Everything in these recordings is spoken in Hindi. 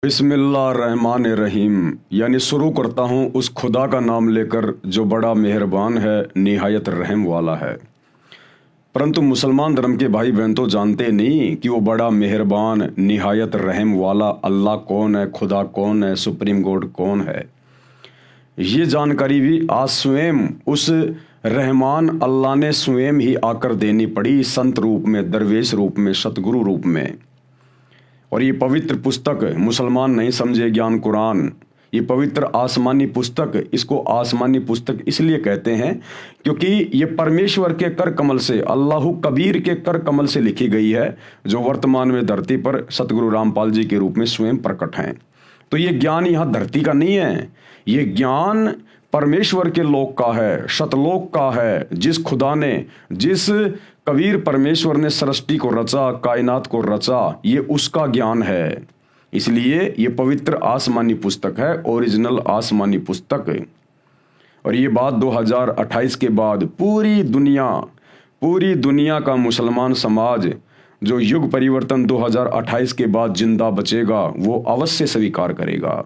बिस्मिल्लाहिर्रहमानिर्रहीम यानी शुरू करता हूँ उस खुदा का नाम लेकर जो बड़ा मेहरबान है, निहायत रहम वाला है। परंतु मुसलमान धर्म के भाई बहन तो जानते नहीं कि वो बड़ा मेहरबान निहायत रहम वाला अल्लाह कौन है, खुदा कौन है, सुप्रीम गॉड कौन है। ये जानकारी भी आज स्वयं उस रहमान अल्लाह ने स्वयं ही आकर देनी पड़ी, संत रूप में, दरवेश रूप में, सतगुरु रूप में। और ये पवित्र पुस्तक मुसलमान नहीं समझे ज्ञान कुरान, ये पवित्र आसमानी पुस्तक, इसको आसमानी पुस्तक इसलिए कहते हैं क्योंकि ये परमेश्वर के कर कमल से, अल्लाह कबीर के कर कमल से लिखी गई है, जो वर्तमान में धरती पर सतगुरु रामपाल जी के रूप में स्वयं प्रकट हैं। तो ये ज्ञान यहाँ धरती का नहीं है, ये ज्ञान परमेश्वर के लोक का है, सतलोक का है। जिस खुदा ने, जिस कबीर परमेश्वर ने सृष्टि को रचा, कायनात को रचा, ये उसका ज्ञान है। इसलिए ये पवित्र आसमानी पुस्तक है, ओरिजिनल आसमानी पुस्तक है। और ये बात 2028 के बाद पूरी दुनिया का मुसलमान समाज जो युग परिवर्तन 2028 के बाद जिंदा बचेगा वो अवश्य स्वीकार करेगा।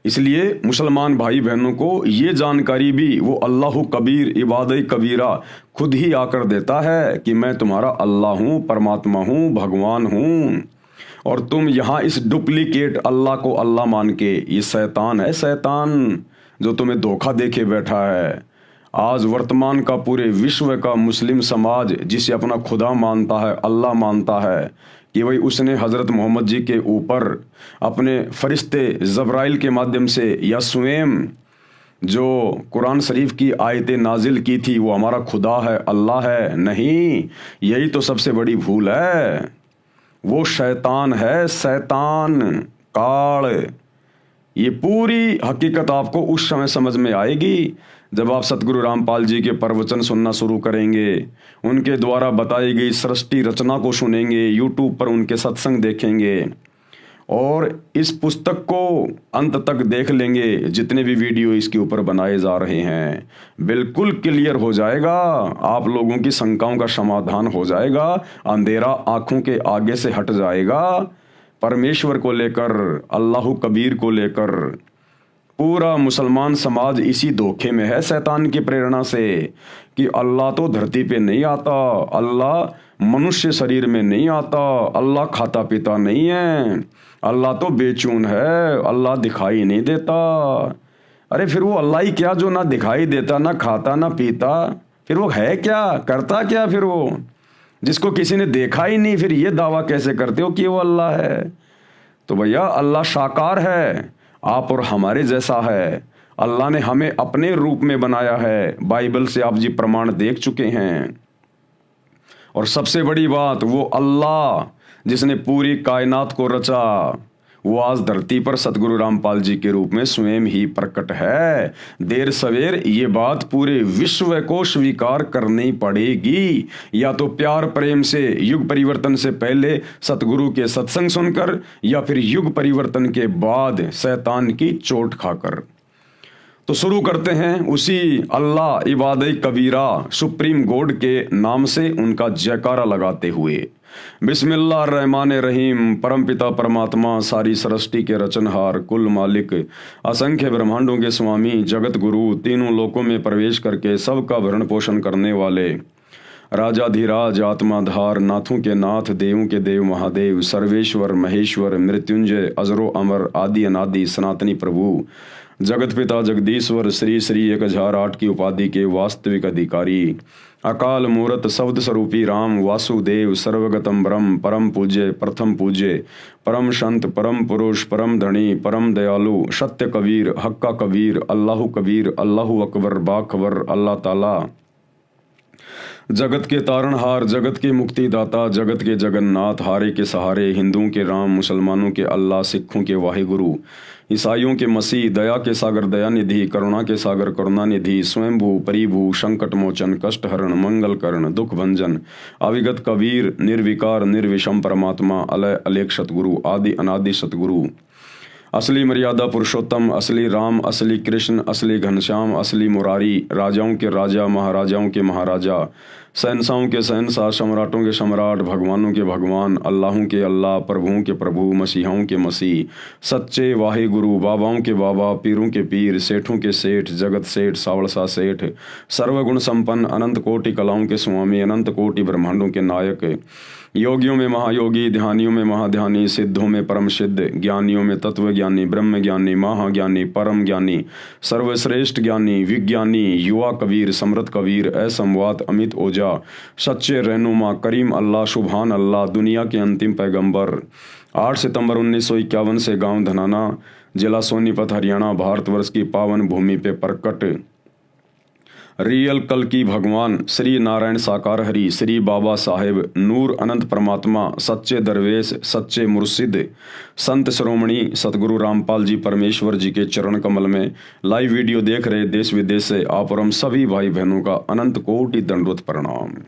इसलिए मुसलमान भाई बहनों को ये जानकारी भी वो अल्लाह कबीर इबादत कबीरा खुद ही आकर देता है कि मैं तुम्हारा अल्लाह हूँ, परमात्मा हूँ, भगवान हूँ। और तुम यहाँ इस डुप्लीकेट अल्लाह को अल्लाह मान के, ये शैतान है, शैतान जो तुम्हें धोखा देके बैठा है। आज वर्तमान का पूरे विश्व का मुस्लिम समाज जिसे अपना खुदा मानता है, अल्लाह मानता है कि भाई उसने हज़रत मोहम्मद जी के ऊपर अपने फरिश्ते जब्राइल के माध्यम से या स्वयं जो कुरान शरीफ की आयतें नाजिल की थी वो हमारा खुदा है, अल्लाह है। नहीं, यही तो सबसे बड़ी भूल है। वो शैतान है, शैतान काल। ये पूरी हकीकत आपको उस समय समझ में आएगी जब आप सतगुरु रामपाल जी के प्रवचन सुनना शुरू करेंगे, उनके द्वारा बताई गई सृष्टि रचना को सुनेंगे, यूट्यूब पर उनके सत्संग देखेंगे और इस पुस्तक को अंत तक देख लेंगे। जितने भी वीडियो इसके ऊपर बनाए जा रहे हैं बिल्कुल क्लियर हो जाएगा, आप लोगों की शंकाओं का समाधान हो जाएगा, अंधेरा आंखों के आगे से हट जाएगा। परमेश्वर को लेकर, अल्लाह कबीर को लेकर पूरा मुसलमान समाज इसी धोखे में है शैतान की प्रेरणा से कि अल्लाह तो धरती पे नहीं आता, अल्लाह मनुष्य शरीर में नहीं आता, अल्लाह खाता पीता नहीं है, अल्लाह तो बेचून है, अल्लाह दिखाई नहीं देता। अरे फिर वो अल्लाह ही क्या जो ना दिखाई देता, ना खाता, ना पीता, फिर वो है क्या, करता क्या? फिर वो जिसको किसी ने देखा ही नहीं, फिर ये दावा कैसे करते हो कि वो अल्लाह है? तो भैया अल्लाह साकार है, आप और हमारे जैसा है। अल्लाह ने हमें अपने रूप में बनाया है, बाइबल से आप जी प्रमाण देख चुके हैं। और सबसे बड़ी बात, वो अल्लाह जिसने पूरी कायनात को रचा वो आज धरती पर सतगुरु रामपाल जी के रूप में स्वयं ही प्रकट है। देर सवेर ये बात पूरे विश्व को स्वीकार करनी पड़ेगी, या तो प्यार प्रेम से युग परिवर्तन से पहले सतगुरु के सत्संग सुनकर, या फिर युग परिवर्तन के बाद शैतान की चोट खाकर। तो शुरू करते हैं उसी अल्लाह इबादत कबीरा सुप्रीम गॉड के नाम से उनका जयकारा लगाते हुए। बिस्मिल्लाहिर्रहमानिर्रहीम। परमपिता परमात्मा, सारी सृष्टि के रचनहार, कुल मालिक, असंख्य ब्रह्मांडों के स्वामी, जगत गुरु, तीनों लोकों में प्रवेश करके सबका भरण पोषण करने वाले राजाधिराज, आत्माधार, नाथों के नाथ, देवों के देव महादेव, सर्वेश्वर, महेश्वर, मृत्युंजय, अजरो अमर, आदि अनादि, सनातनी प्रभु, जगत पिता जगदीश्वर, श्री श्री 1008 की उपाधि के वास्तविक अधिकारी, अकाल मूरत शब्द स्वरूपी राम वासुदेव, सर्वगतम ब्रह्म, परम पूज्य, प्रथम पूज्य, परम संत, परम पुरुष, परम धनी, परम दयालु, सत्य कबीर, हक्का कबीर, अल्लाह कबीर, अल्लाह अकबर, बाखबर, अल्लाह ताला, जगत के तारणहार, जगत के मुक्तिदाता, जगत के जगन्नाथ, हारे के सहारे, हिंदुओं के राम, मुसलमानों के अल्लाह, सिखों के वाहिगुरु, ईसाइयों के मसीह, दया के सागर दयानिधि, करुणा के सागर करुणानिधि, स्वयंभू परिभू, संकट मोचन, कष्ट हरण, मंगल करण, दुख भंजन, अविगत कबीर, निर्विकार निर्विषम परमात्मा, अलय अलेख सतगुरु, आदि अनादि सतगुरु, असली मर्यादा पुरुषोत्तम, असली राम, असली कृष्ण, असली घनश्याम, असली मुरारी, राजाओं के राजा, महाराजाओं के महाराजा, शहंशाहों के शहंशाह, सम्राटों के सम्राट, भगवानों के भगवान, अल्लाहों के अल्लाह, प्रभुओं के प्रभु, मसीहाओं के मसीह, सच्चे वाहे गुरु, बाबाओं के बाबा, पीरों के पीर, सेठों के सेठ, जगत सेठ, सावड़सा सेठ, सर्वगुण संपन्न, अनंत कोटि कलाओं के स्वामी, अनंत कोटि ब्रह्मांडों के नायक, योगियों में महायोगी, ध्यानियों में महाध्यानी, सिद्धों में परम सिद्ध, ज्ञानियों में तत्व ज्ञानी, ब्रह्म ज्ञानी, महाज्ञानी, परम ज्ञानी, सर्वश्रेष्ठ ज्ञानी, विज्ञानी, युवा कबीर, समृद्ध कबीर, असंवाद, अमित ओझा, सच्चे रहनुमा, करीम अल्लाह, सुभान अल्लाह, दुनिया के अंतिम पैगंबर। 8 सितंबर 1951 से गांव धनाना, जिला सोनीपत, हरियाणा, भारतवर्ष की पावन भूमि पे प्रकट रियल कल की भगवान श्री नारायण साकार हरि, श्री बाबा साहेब, नूर अनंत परमात्मा, सच्चे दरवेश, सच्चे मुर्शिद, संत शिरोमणि सतगुरु रामपाल जी परमेश्वर जी के चरण कमल में लाइव वीडियो देख रहे देश विदेश से आप और हम सभी भाई बहनों का अनंत कोटि दंडवत प्रणाम।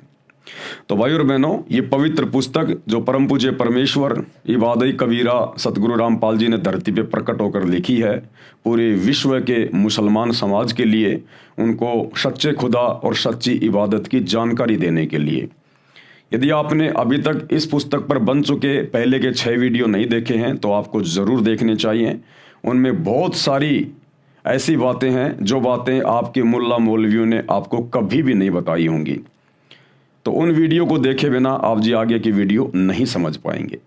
तो भाई और बहनों, ये पवित्र पुस्तक जो परम पूज्य परमेश्वर इबादई कबीरा सतगुरु रामपाल जी ने धरती पे प्रकट होकर लिखी है, पूरे विश्व के मुसलमान समाज के लिए, उनको सच्चे खुदा और सच्ची इबादत की जानकारी देने के लिए। यदि आपने अभी तक इस पुस्तक पर बन चुके पहले के 6 वीडियो नहीं देखे हैं तो आपको ज़रूर देखने चाहिए। उनमें बहुत सारी ऐसी बातें हैं जो बातें आपके मुल्ला मौलवियों ने आपको कभी भी नहीं बताई होंगी। तो उन वीडियो को देखे बिना आप जी आगे की वीडियो नहीं समझ पाएंगे।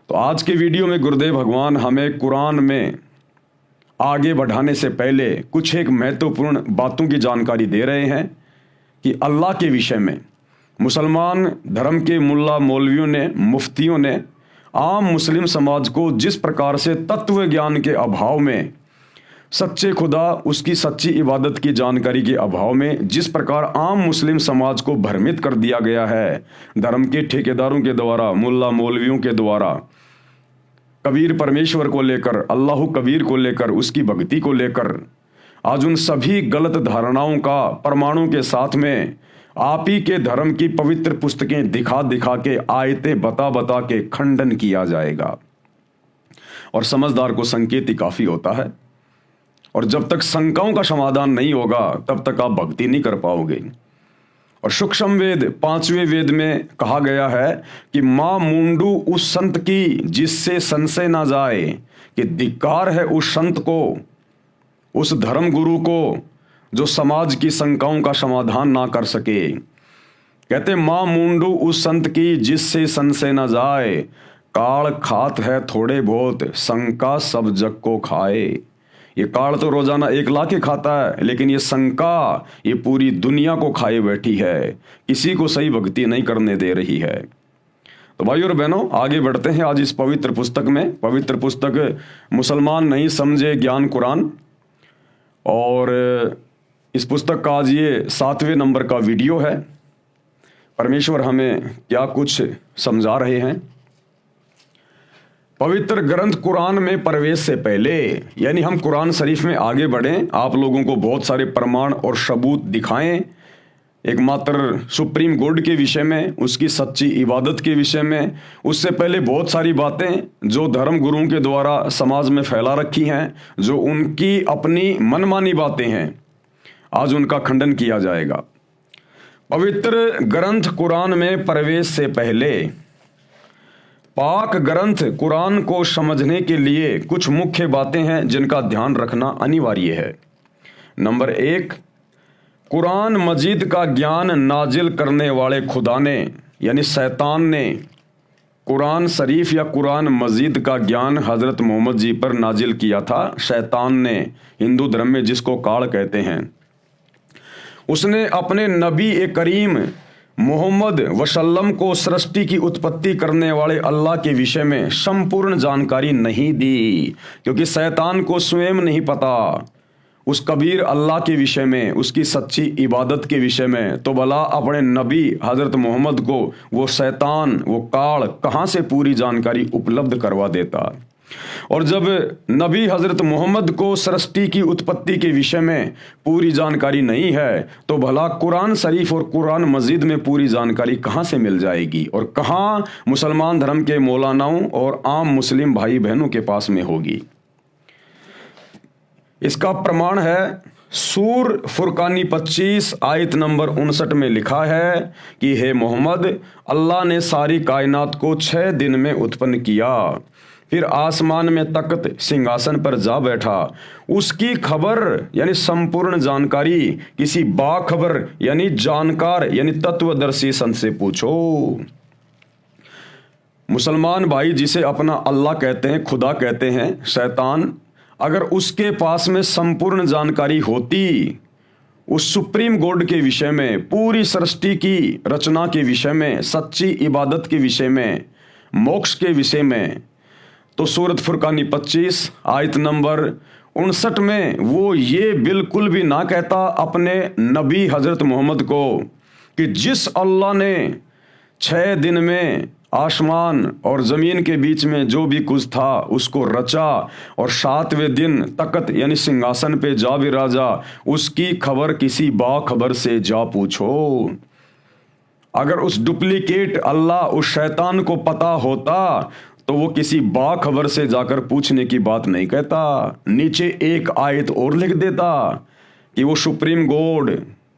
तो आज के वीडियो में गुरुदेव भगवान हमें कुरान में आगे बढ़ाने से पहले कुछ एक महत्वपूर्ण बातों की जानकारी दे रहे हैं कि अल्लाह के विषय में मुसलमान धर्म के मुल्ला मौलवियों ने, मुफ्तियों ने आम मुस्लिम समाज को जिस प्रकार से तत्व ज्ञान के अभाव में, सच्चे खुदा, उसकी सच्ची इबादत की जानकारी के अभाव में जिस प्रकार आम मुस्लिम समाज को भ्रमित कर दिया गया है धर्म के ठेकेदारों के द्वारा, मुल्ला मौलवियों के द्वारा, कबीर परमेश्वर को लेकर, अल्लाह कबीर को लेकर, उसकी भक्ति को लेकर, आज उन सभी गलत धारणाओं का प्रमाणों के साथ में आप ही के धर्म की पवित्र पुस्तकें दिखा दिखा के, आयतें बता बता के खंडन किया जाएगा। और समझदार को संकेत ही काफी होता है। और जब तक शंकाओं का समाधान नहीं होगा तब तक आप भक्ति नहीं कर पाओगे। और सूक्ष्म वेद 5वें वेद में कहा गया है कि मां मुंडू उस संत की जिससे संशय ना जाए, कि धिक्कार है उस संत को, उस धर्म गुरु को जो समाज की शंकाओं का समाधान ना कर सके। कहते मां मुंडू उस संत की जिससे संशय ना जाए, काल खात है थोड़े बहुत, शंका सब जग को खाए। ये काल तो रोजाना 1 लाख ही खाता है, लेकिन ये शंका ये पूरी दुनिया को खाए बैठी है, किसी को सही भक्ति नहीं करने दे रही है। तो भाई और बहनों, आगे बढ़ते हैं आज इस पवित्र पुस्तक में। पवित्र पुस्तक मुसलमान नहीं समझे ज्ञान कुरान, और इस पुस्तक का आज ये 7वें नंबर का वीडियो है। परमेश्वर हमें क्या कुछ समझा रहे हैं। पवित्र ग्रंथ कुरान में प्रवेश से पहले, यानी हम कुरान शरीफ में आगे बढ़ें, आप लोगों को बहुत सारे प्रमाण और सबूत दिखाएं एकमात्र सुप्रीम गॉड के विषय में, उसकी सच्ची इबादत के विषय में। उससे पहले बहुत सारी बातें जो धर्म गुरुओं के द्वारा समाज में फैला रखी हैं, जो उनकी अपनी मनमानी बातें हैं, आज उनका खंडन किया जाएगा। पवित्र ग्रंथ कुरान में प्रवेश से पहले पाक ग्रंथ कुरान को समझने के लिए कुछ मुख्य बातें हैं जिनका ध्यान रखना अनिवार्य है। नंबर 1, कुरान मजीद का ज्ञान नाजिल करने वाले खुदा ने, यानी शैतान ने, कुरान शरीफ या कुरान मजीद का ज्ञान हजरत मोहम्मद जी पर नाजिल किया था। शैतान ने, हिंदू धर्म में जिसको काल कहते हैं, उसने अपने नबी ए करीम मोहम्मद वसल्लम को सृष्टि की उत्पत्ति करने वाले अल्लाह के विषय में संपूर्ण जानकारी नहीं दी, क्योंकि शैतान को स्वयं नहीं पता उस कबीर अल्लाह के विषय में, उसकी सच्ची इबादत के विषय में। तो भला अपने नबी हजरत मोहम्मद को वो शैतान, वो काल कहाँ से पूरी जानकारी उपलब्ध करवा देता। और जब नबी हजरत मोहम्मद को सृष्टि की उत्पत्ति के विषय में पूरी जानकारी नहीं है, तो भला कुरान शरीफ और कुरान मजीद में पूरी जानकारी कहाँ से मिल जाएगी, और कहाँ मुसलमान धर्म के मौलानाओं और आम मुस्लिम भाई बहनों के पास में होगी। इसका प्रमाण है सूर फुरकानी 25 आयत नंबर 59 में लिखा है कि हे मोहम्मद, अल्लाह ने सारी कायनात को 6 दिन में उत्पन्न किया, फिर आसमान में तख्त सिंहासन पर जा बैठा। उसकी खबर यानी संपूर्ण जानकारी किसी बाखबर यानी जानकार यानी तत्वदर्शी संत से पूछो। मुसलमान भाई जिसे अपना अल्लाह कहते हैं, खुदा कहते हैं, शैतान, अगर उसके पास में संपूर्ण जानकारी होती उस सुप्रीम गॉड के विषय में, पूरी सृष्टि की रचना के विषय में, सच्ची इबादत के विषय में, मोक्ष के विषय में, तो सूरत फुरकानी 25 आयत नंबर 59 में वो ये बिल्कुल भी ना कहता अपने नबी हजरत मोहम्मद को कि जिस अल्लाह ने 6 दिन में आसमान और ज़मीन के बीच में जो भी कुछ था उसको रचा और 7वें दिन तख्त यानी सिंहासन पे जा विराजा, उसकी खबर किसी बाखबर से जा पूछो। अगर उस डुप्लीकेट अल्लाह उस शैतान को पता होता तो वो किसी बाखबर से जाकर पूछने की बात नहीं कहता, नीचे एक आयत और लिख देता कि वो सुप्रीम गॉड,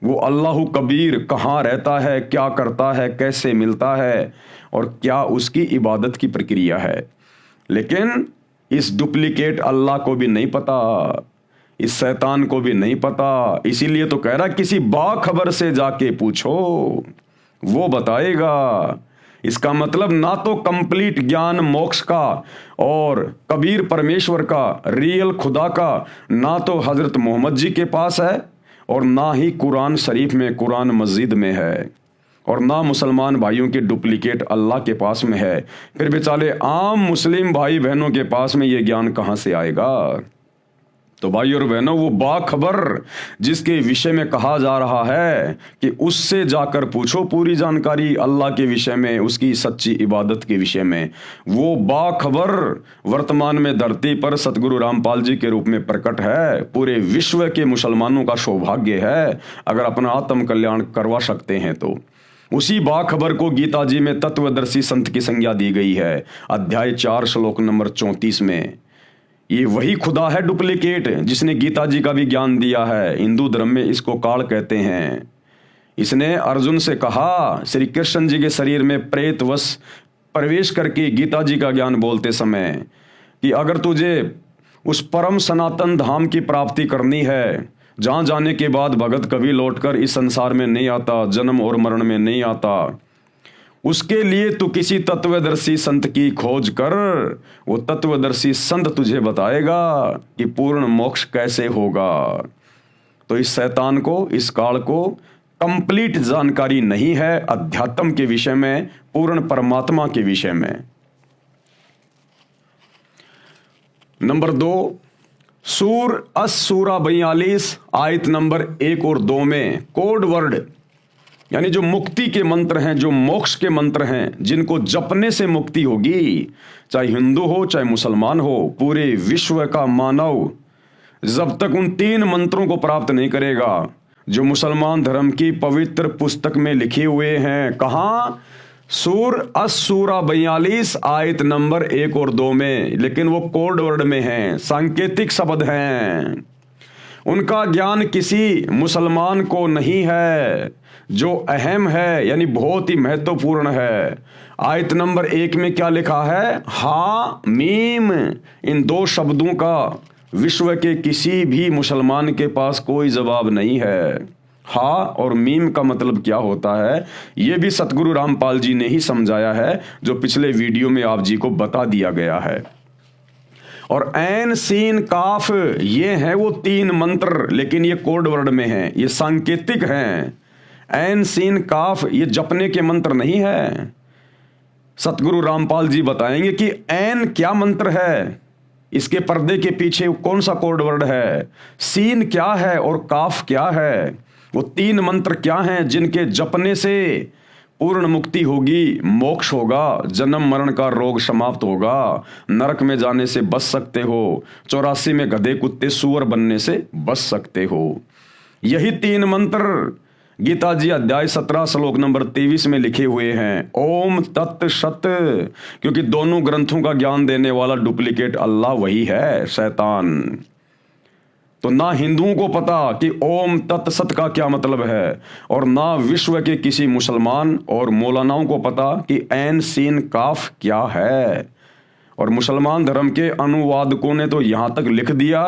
वो अल्लाह कबीर कहाँ रहता है, क्या करता है, कैसे मिलता है और क्या उसकी इबादत की प्रक्रिया है। लेकिन इस डुप्लीकेट अल्लाह को भी नहीं पता, इस शैतान को भी नहीं पता, इसीलिए तो कह रहा किसी बाखबर से जाके पूछो, वो बताएगा। इसका मतलब ना तो कंप्लीट ज्ञान मोक्ष का और कबीर परमेश्वर का, रियल खुदा का, ना तो हजरत मोहम्मद जी के पास है और ना ही कुरान शरीफ में, कुरान मस्जिद में है, और ना मुसलमान भाइयों के डुप्लीकेट अल्लाह के पास में है। फिर बेचारे आम मुस्लिम भाई बहनों के पास में ये ज्ञान कहाँ से आएगा। तो भाई और बहनों, वो बाखबर जिसके विषय में कहा जा रहा है कि उससे जाकर पूछो पूरी जानकारी अल्लाह के विषय में, उसकी सच्ची इबादत के विषय में, वो बाखबर वर्तमान में धरती पर सतगुरु रामपाल जी के रूप में प्रकट है। पूरे विश्व के मुसलमानों का सौभाग्य है अगर अपना आत्म कल्याण करवा सकते हैं तो। उसी बाखबर को गीता जी में तत्वदर्शी संत की संज्ञा दी गई है, अध्याय 4 श्लोक नंबर 34 में। ये वही खुदा है डुप्लीकेट जिसने गीता जी का भी ज्ञान दिया है। हिंदू धर्म में इसको काल कहते हैं। इसने अर्जुन से कहा, श्री कृष्ण जी के शरीर में प्रेतवश प्रवेश करके गीता जी का ज्ञान बोलते समय, कि अगर तुझे उस परम सनातन धाम की प्राप्ति करनी है जहाँ जाने के बाद भगत कभी लौटकर इस संसार में नहीं आता, जन्म और मरण में नहीं आता, उसके लिए तू किसी तत्वदर्शी संत की खोज कर। वो तत्वदर्शी संत तुझे बताएगा कि पूर्ण मोक्ष कैसे होगा। तो इस शैतान को, इस काल को कंप्लीट जानकारी नहीं है अध्यात्म के विषय में, पूर्ण परमात्मा के विषय में। नंबर 2, सूर अस-सूरा 42 आयत नंबर 1 और 2 में कोड वर्ड यानी जो मुक्ति के मंत्र हैं, जो मोक्ष के मंत्र हैं, जिनको जपने से मुक्ति होगी, चाहे हिंदू हो चाहे मुसलमान हो, पूरे विश्व का मानव जब तक उन 3 मंत्रों को प्राप्त नहीं करेगा जो मुसलमान धर्म की पवित्र पुस्तक में लिखे हुए हैं। कहाँ? सूर अस-सूरा 42 आयत नंबर 1 और 2 में, लेकिन वो कोड वर्ड में हैं, सांकेतिक शब्द हैं। उनका ज्ञान किसी मुसलमान को नहीं है। जो अहम है यानी बहुत ही महत्वपूर्ण है। आयत नंबर 1 में क्या लिखा है? हा मीम। इन 2 शब्दों का विश्व के किसी भी मुसलमान के पास कोई जवाब नहीं है। हा और मीम का मतलब क्या होता है, ये भी सतगुरु रामपाल जी ने ही समझाया है, जो पिछले वीडियो में आप जी को बता दिया गया है। और ऐन सीन काफ, ये हैं वो 3 मंत्र, लेकिन ये कोड वर्ड में हैं, ये सांकेतिक हैं। ऐन सीन काफ ये जपने के मंत्र नहीं है। सतगुरु रामपाल जी बताएंगे कि ऐन क्या मंत्र है, इसके पर्दे के पीछे कौन सा कोड वर्ड है, सीन क्या है और काफ क्या है। वो 3 मंत्र क्या हैं जिनके जपने से पूर्ण मुक्ति होगी, मोक्ष होगा, जन्म मरण का रोग समाप्त होगा, नरक में जाने से बच सकते हो, 84 में गधे कुत्ते सूअर बनने से बच सकते हो। यही 3 मंत्र गीता जी अध्याय 17 श्लोक नंबर 23 में लिखे हुए हैं। ओम तत् सत, क्योंकि दोनों ग्रंथों का ज्ञान देने वाला डुप्लीकेट अल्लाह वही है, शैतान। तो ना हिंदुओं को पता कि ओम तत्सत का क्या मतलब है, और ना विश्व के किसी मुसलमान और मौलानाओं को पता कि ऐन सीन काफ क्या है। और मुसलमान धर्म के अनुवादकों ने तो यहां तक लिख दिया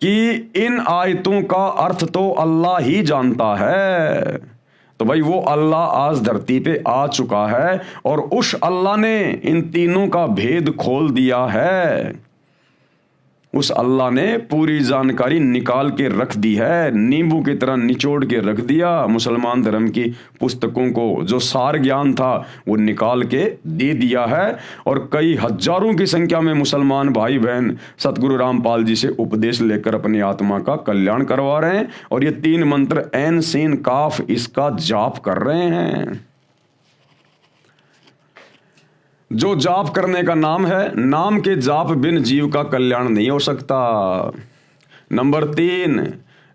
कि इन आयतों का अर्थ तो अल्लाह ही जानता है। तो भाई वो अल्लाह आज धरती पे आ चुका है और उस अल्लाह ने इन तीनों का भेद खोल दिया है। उस अल्लाह ने पूरी जानकारी निकाल के रख दी है, नींबू की तरह निचोड़ के रख दिया। मुसलमान धर्म की पुस्तकों को जो सार ज्ञान था वो निकाल के दे दिया है। और कई हजारों की संख्या में मुसलमान भाई बहन सतगुरु रामपाल जी से उपदेश लेकर अपनी आत्मा का कल्याण करवा रहे हैं, और ये 3 मंत्र ऐन सीन काफ इसका जाप कर रहे हैं। जो जाप करने का नाम है, नाम के जाप बिन जीव का कल्याण नहीं हो सकता। नंबर 3,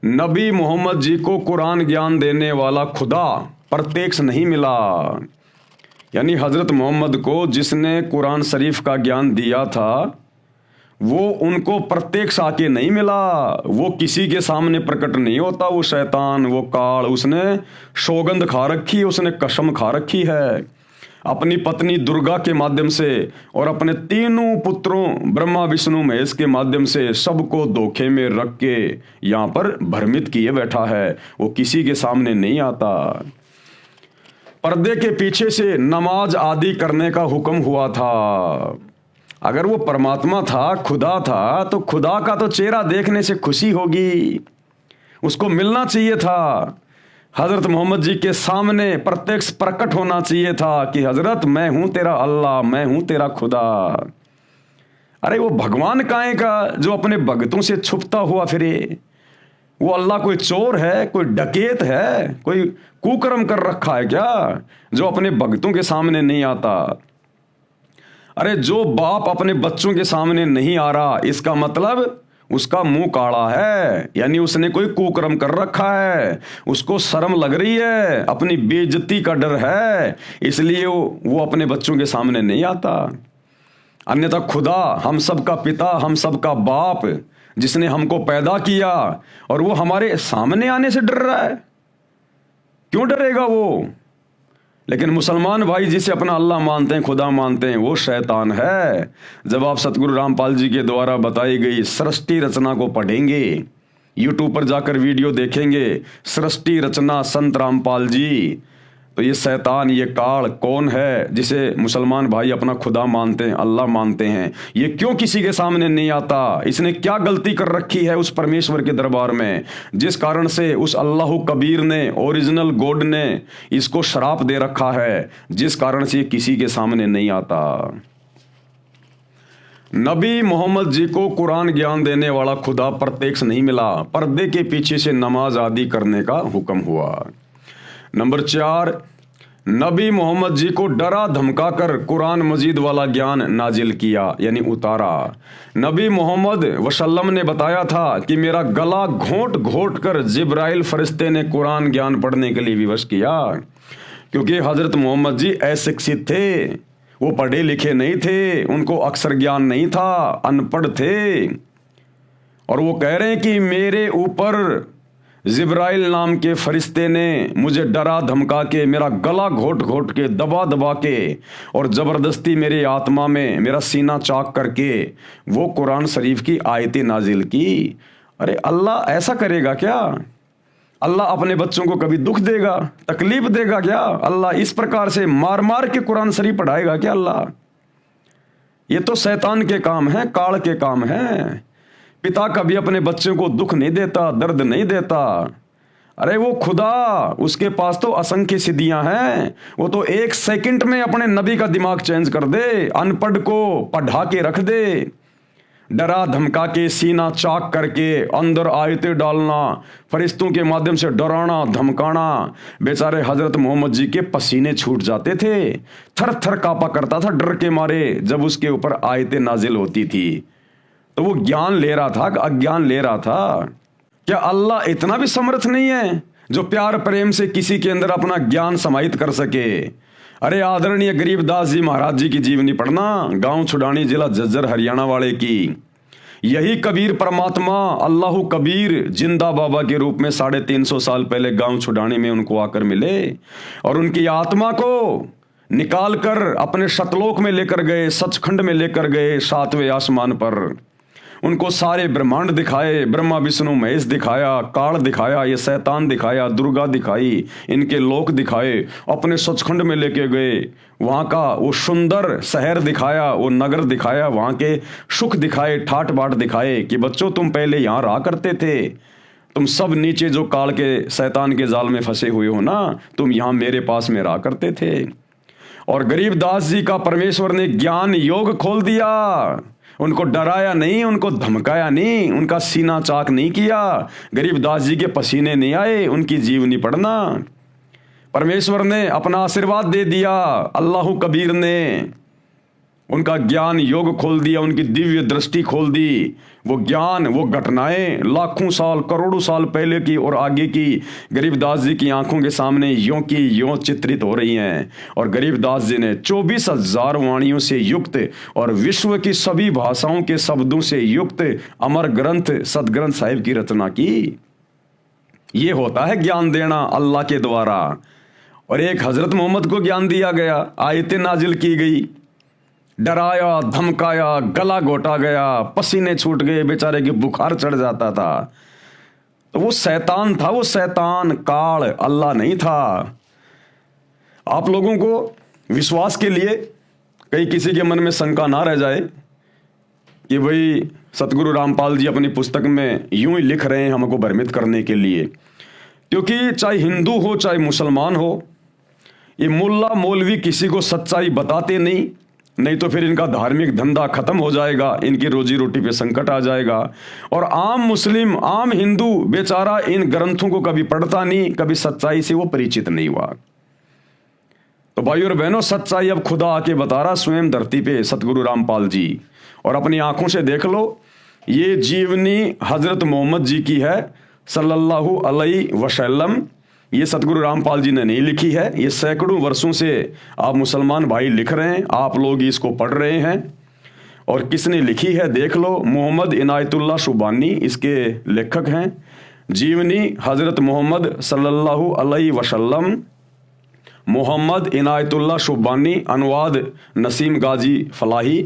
नबी मोहम्मद जी को कुरान ज्ञान देने वाला खुदा प्रत्यक्ष नहीं मिला। यानी हजरत मोहम्मद को जिसने कुरान शरीफ का ज्ञान दिया था वो उनको प्रत्यक्ष आके नहीं मिला। वो किसी के सामने प्रकट नहीं होता। वो शैतान, वो काल, उसने सौगंध खा रखी है, उसने कसम खा रखी है अपनी पत्नी दुर्गा के माध्यम से और अपने तीनों पुत्रों ब्रह्मा विष्णु महेश के माध्यम से सबको धोखे में रख के यहां पर भ्रमित किए बैठा है। वो किसी के सामने नहीं आता। पर्दे के पीछे से नमाज आदि करने का हुक्म हुआ था। अगर वो परमात्मा था, खुदा था, तो खुदा का तो चेहरा देखने से खुशी होगी, उसको मिलना चाहिए था। हजरत मोहम्मद जी के सामने प्रत्यक्ष प्रकट होना चाहिए था कि हजरत मैं हूं तेरा अल्लाह, मैं हूं तेरा खुदा। अरे वो भगवान काहे का जो अपने भक्तों से छुपता हुआ फिरे? वो अल्लाह कोई चोर है, कोई डकैत है, कोई कुकर्म कर रखा है क्या जो अपने भक्तों के सामने नहीं आता? अरे जो बाप अपने बच्चों के सामने नहीं आ रहा, इसका मतलब उसका मुंह काला है, यानी उसने कोई कुकर्म कर रखा है, उसको शर्म लग रही है, अपनी बेइज्जती का डर है, इसलिए वो अपने बच्चों के सामने नहीं आता। अन्यथा खुदा, हम सब का पिता, हम सब का बाप, जिसने हमको पैदा किया, और वो हमारे सामने आने से डर रहा है? क्यों डरेगा वो? लेकिन मुसलमान भाई जिसे अपना अल्लाह मानते हैं, खुदा मानते हैं, वो शैतान है। जब आप सतगुरु रामपाल जी के द्वारा बताई गई सृष्टि रचना को पढ़ेंगे, यूट्यूब पर जाकर वीडियो देखेंगे, सृष्टि रचना संत रामपाल जी, तो ये शैतान, ये काल कौन है जिसे मुसलमान भाई अपना खुदा मानते हैं, अल्लाह मानते हैं? ये क्यों किसी के सामने नहीं आता? इसने क्या गलती कर रखी है उस परमेश्वर के दरबार में, जिस कारण से उस अल्लाह कबीर ने, ओरिजिनल गॉड ने इसको श्राप दे रखा है, जिस कारण से ये किसी के सामने नहीं आता। नबी मोहम्मद जी को कुरान ज्ञान देने वाला खुदा प्रत्यक्ष नहीं मिला, पर्दे के पीछे से नमाज आदि करने का हुक्म हुआ। नंबर 4, नबी मोहम्मद जी को डरा धमकाकर कुरान मजीद वाला ज्ञान नाजिल किया, यानी उतारा। नबी मोहम्मद वसल्लम ने बताया था कि मेरा गला घोंट घोंट कर जिब्राइल फरिश्ते ने कुरान ज्ञान पढ़ने के लिए विवश किया, क्योंकि हजरत मोहम्मद जी अशिक्षित थे, वो पढ़े लिखे नहीं थे, उनको अक्षर ज्ञान नहीं था, अनपढ़ थे। और वो कह रहे हैं कि मेरे ऊपर जिब्राइल नाम के फरिश्ते ने मुझे डरा धमका के, मेरा गला घोट घोट के, दबा दबा के और ज़बरदस्ती मेरे आत्मा में मेरा सीना चाक करके वो कुरान शरीफ की आयतें नाजिल की। अरे अल्लाह ऐसा करेगा क्या? अल्लाह अपने बच्चों को कभी दुख देगा, तकलीफ देगा क्या? अल्लाह इस प्रकार से मार मार के कुरान शरीफ पढ़ाएगा क्या अल्लाह? ये तो शैतान के काम है, काल के काम है। पिता कभी अपने बच्चों को दुख नहीं देता, दर्द नहीं देता। अरे वो खुदा, उसके पास तो असंख्य सिद्धियां हैं, वो तो 1 सेकंड में अपने नबी का दिमाग चेंज कर दे, अनपढ़ को पढ़ा के रख दे, डरा धमका के, सीना चाक करके, अंदर आयतें डालना, फरिश्तों के माध्यम से डराना धमकाना। बेचारे हजरत मोहम्मद जी के पसीने छूट जाते थे, थर थर कांपा करता था डर के मारे जब उसके ऊपर आयतें नाजिल होती थी। तो वो ज्ञान ले रहा था, अज्ञान ले रहा था। क्या अल्लाह इतना भी समर्थ नहीं है जो प्यार प्रेम से किसी के अंदर अपना ज्ञान समाहित कर सके? अरे आदरणीय गरीबदास जी महाराज जी की जीवनी पढ़ना, गांव छुड़ानी, जिला झज्जर हरियाणा वाले की। यही कबीर परमात्मा अल्लाह कबीर जिंदा बाबा के रूप में 350 साल पहले गांव छुड़ाने में उनको आकर मिले और उनकी आत्मा को निकाल कर अपने शतलोक में लेकर गए, सचखंड में लेकर गए, 7वें आसमान पर। उनको सारे ब्रह्मांड दिखाए, ब्रह्मा विष्णु महेश दिखाया, काल दिखाया, ये शैतान दिखाया, दुर्गा दिखाई, इनके लोक दिखाए, अपने सचखंड में लेके गए। वहाँ का वो सुंदर शहर दिखाया, वो नगर दिखाया, वहाँ के सुख दिखाए, ठाट बाट दिखाए कि बच्चों तुम पहले यहाँ रहा करते थे, तुम सब नीचे जो काल के शैतान के जाल में फंसे हुए हो ना, तुम यहाँ मेरे पास में रहा करते थे। और गरीबदास जी का परमेश्वर ने ज्ञान योग खोल दिया, उनको डराया नहीं, उनको धमकाया नहीं, उनका सीना चाक नहीं किया, गरीबदास जी के पसीने नहीं आए, उनकी जीवनी पढ़ना। परमेश्वर ने अपना आशीर्वाद दे दिया, अल्लाह कबीर ने उनका ज्ञान योग खोल दिया, उनकी दिव्य दृष्टि खोल दी। वो ज्ञान, वो घटनाएं लाखों साल करोड़ों साल पहले की और आगे की गरीबदास जी की आंखों के सामने यों की यों चित्रित हो रही हैं। और गरीबदास जी ने 24,000 वाणियों से युक्त और विश्व की सभी भाषाओं के शब्दों से युक्त अमर ग्रंथ सदग्रंथ साहिब की रचना की। ये होता है ज्ञान देना अल्लाह के द्वारा। और एक हजरत मोहम्मद को ज्ञान दिया गया, आयतें नाजिल की गई, डराया, धमकाया, गला घोटा गया, पसीने छूट गए, बेचारे के बुखार चढ़ जाता था। तो वो शैतान था, वो शैतान काल, अल्लाह नहीं था। आप लोगों को विश्वास के लिए कहीं किसी के मन में शंका ना रह जाए कि भाई सतगुरु रामपाल जी अपनी पुस्तक में यूं ही लिख रहे हैं हमको भ्रमित करने के लिए, क्योंकि चाहे हिंदू हो चाहे मुसलमान हो, ये मुल्ला मौलवी किसी को सच्चाई बताते नहीं तो फिर इनका धार्मिक धंधा खत्म हो जाएगा, इनकी रोजी रोटी पे संकट आ जाएगा। और आम मुस्लिम, आम हिंदू बेचारा इन ग्रंथों को कभी पढ़ता नहीं, कभी सच्चाई से वो परिचित नहीं हुआ। तो भाइयों और बहनों, सच्चाई अब खुदा आके बता रहा स्वयं धरती पे, सतगुरु रामपाल जी। और अपनी आंखों से देख लो, ये जीवनी हजरत मोहम्मद जी की है सल्लल्लाहु अलैहि वसल्लम। ये सतगुरु रामपाल जी ने नहीं लिखी है, ये सैकड़ों वर्षों से आप मुसलमान भाई लिख रहे हैं, आप लोग इसको पढ़ रहे हैं। और किसने लिखी है देख लो, मोहम्मद इनायतुल्लाह शुबानी इसके लेखक हैं। जीवनी हजरत मोहम्मद सल्लल्लाहु अलैहि वसल्लम, मोहम्मद इनायतुल्लाह शुबानी, अनुवाद नसीम गाजी फलाही।